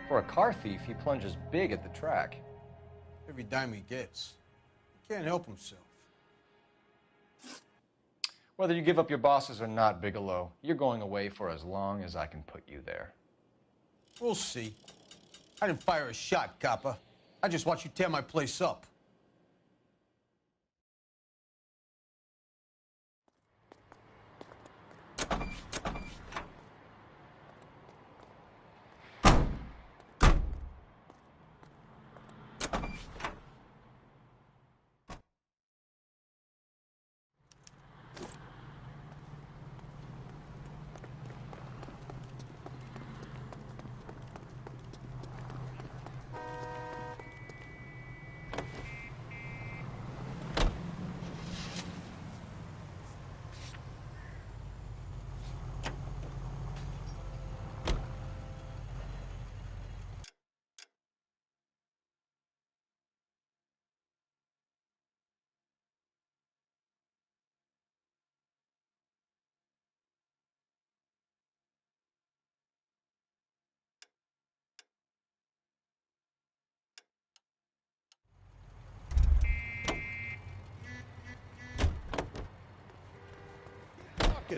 For a car thief, he plunges big at the track. Every dime he gets. He can't help himself. Whether you give up your bosses or not, Bigelow, you're going away for as long as I can put you there. We'll see. I didn't fire a shot, copper. I just watched you tear my place up.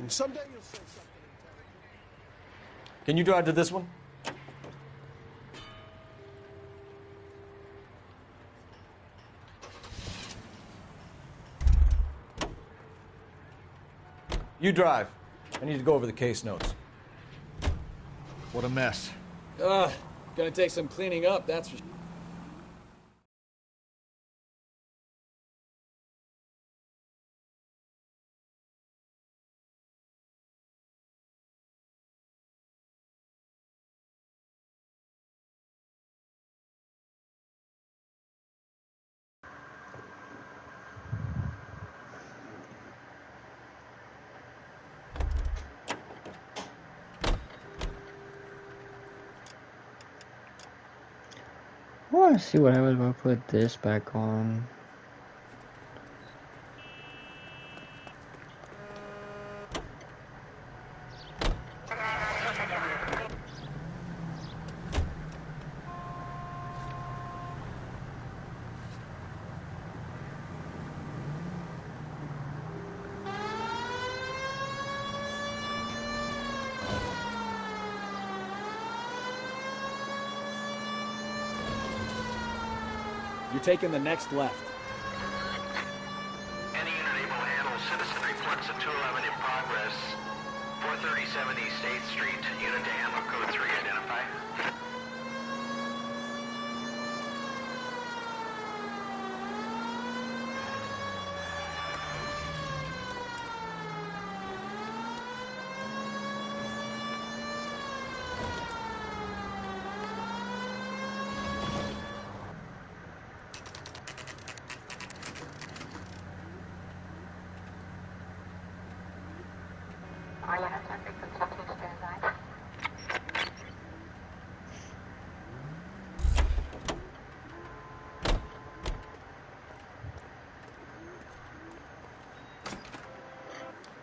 Someday you'll say something. Can you drive to this one? You drive. I need to go over the case notes. What a mess. Gonna take some cleaning up, that's for sure. I want to see what happens when I put this back on. You're taking the next left. Any unit able to handle citizen reports of 211 in progress. 437 East 8th Street. Unit to handle code 3 identify.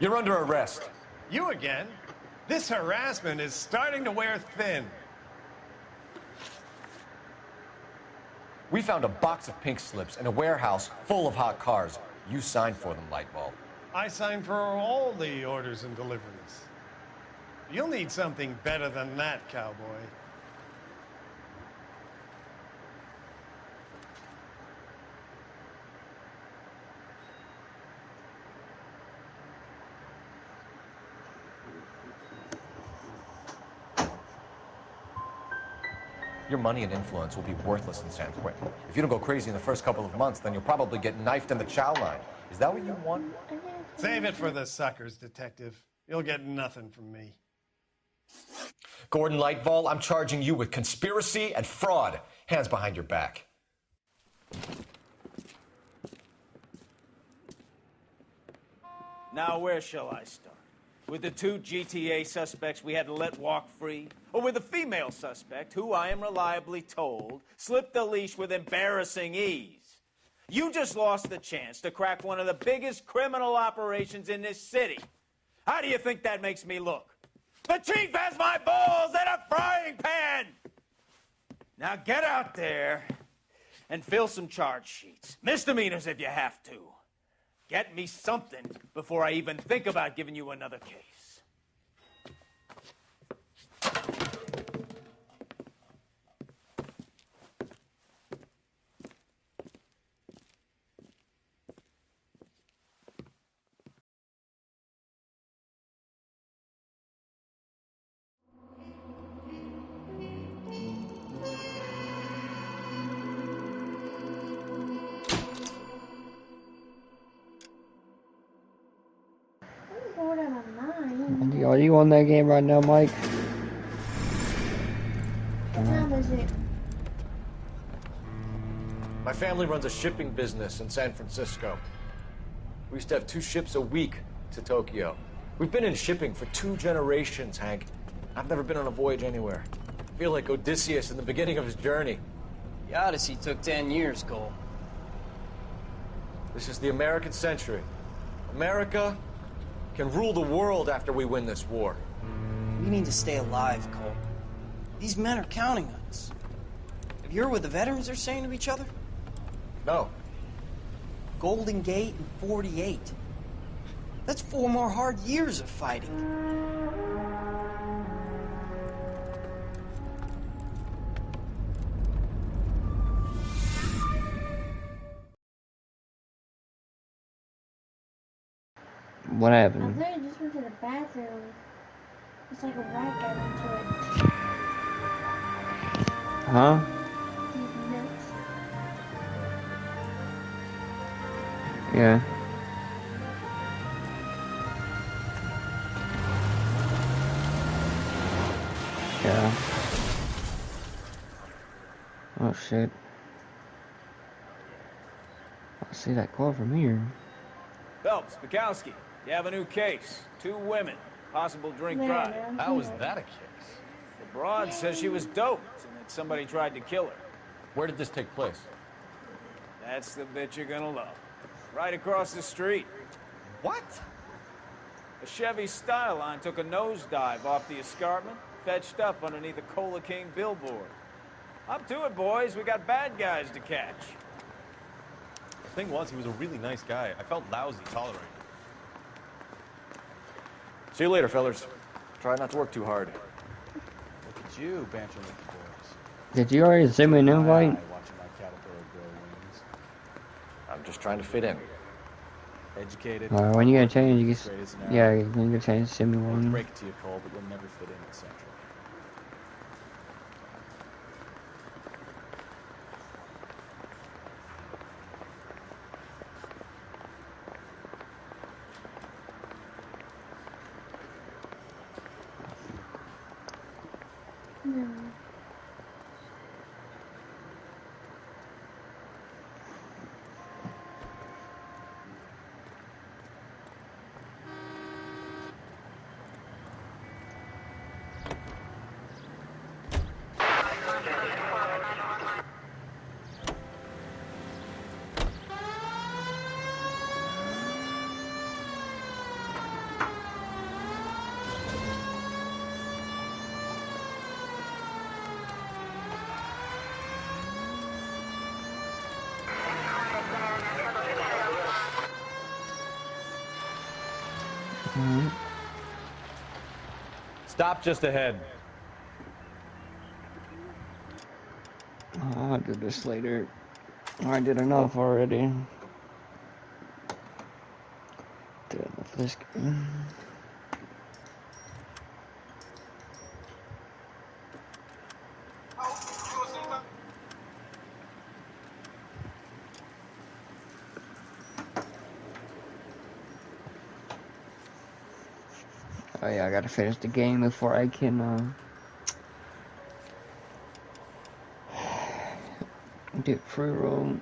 You're under arrest. You again? This harassment is starting to wear thin. We found a box of pink slips in a warehouse full of hot cars. You signed for them, Lightbulb. I signed for all the orders and deliveries. You'll need something better than that, cowboy. Your money and influence will be worthless in San Quentin. If you don't go crazy in the first couple of months, then you'll probably get knifed in the chow line. Is that what you want? Save it for the suckers, Detective. You'll get nothing from me. Gordon Lightball, I'm charging you with conspiracy and fraud. Hands behind your back. Now, where shall I start? With the 2 GTA suspects we had to let walk free? Or with a female suspect who, I am reliably told, slipped the leash with embarrassing ease? You just lost the chance to crack one of the biggest criminal operations in this city. How do you think that makes me look? The chief has my balls in a frying pan! Now get out there and fill some charge sheets. Misdemeanors if you have to. Get me something before I even think about giving you another case. Are you on that game right now, Mike? My family runs a shipping business in San Francisco. We used to have 2 ships a week to Tokyo. We've been in shipping for 2 generations, Hank. I've never been on a voyage anywhere. I feel like Odysseus in the beginning of his journey. The Odyssey took 10 years, Cole. This is the American century. America can rule the world after we win this war. We need to stay alive, Cole. These men are counting on us. Have you heard what the veterans are saying to each other? No. Golden Gate and 48. That's 4 more hard years of fighting. What happened? I just went to the bathroom. It's like a rat got into it. Huh? These nuts. Yeah. Yeah. Oh shit. I see that call from here. Phelps, Bukowski, you have a new case. 2 women, possible drink drive. How is that a case? The broad says she was doped and that somebody tried to kill her. Where did this take place? That's the bit you're gonna love. Right across the street. What? A Chevy Styline took a nosedive off the escarpment, fetched up underneath a Cola King billboard. Up to it, boys. We got bad guys to catch. The thing was, he was a really nice guy. I felt lousy tolerating him. See you later, fellas. Try not to work too hard. Look at you, bantering with the boys. Did you already send me an invite? Watching my caterpillar grow wings. I'm just trying to fit in. Educated. Alright, when you get a change, you straight as an can, arrow. yeah, when you get a change, send me I hate to one. break it to you, Cole, but you'll never fit in at Central. No. Alright. Stop just ahead. I'll do this later. I did enough already. Did enough of this. Oh yeah, I gotta finish the game before I can get free roam.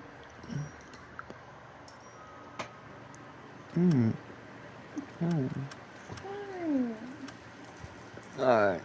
Hmm. Oh. Alright.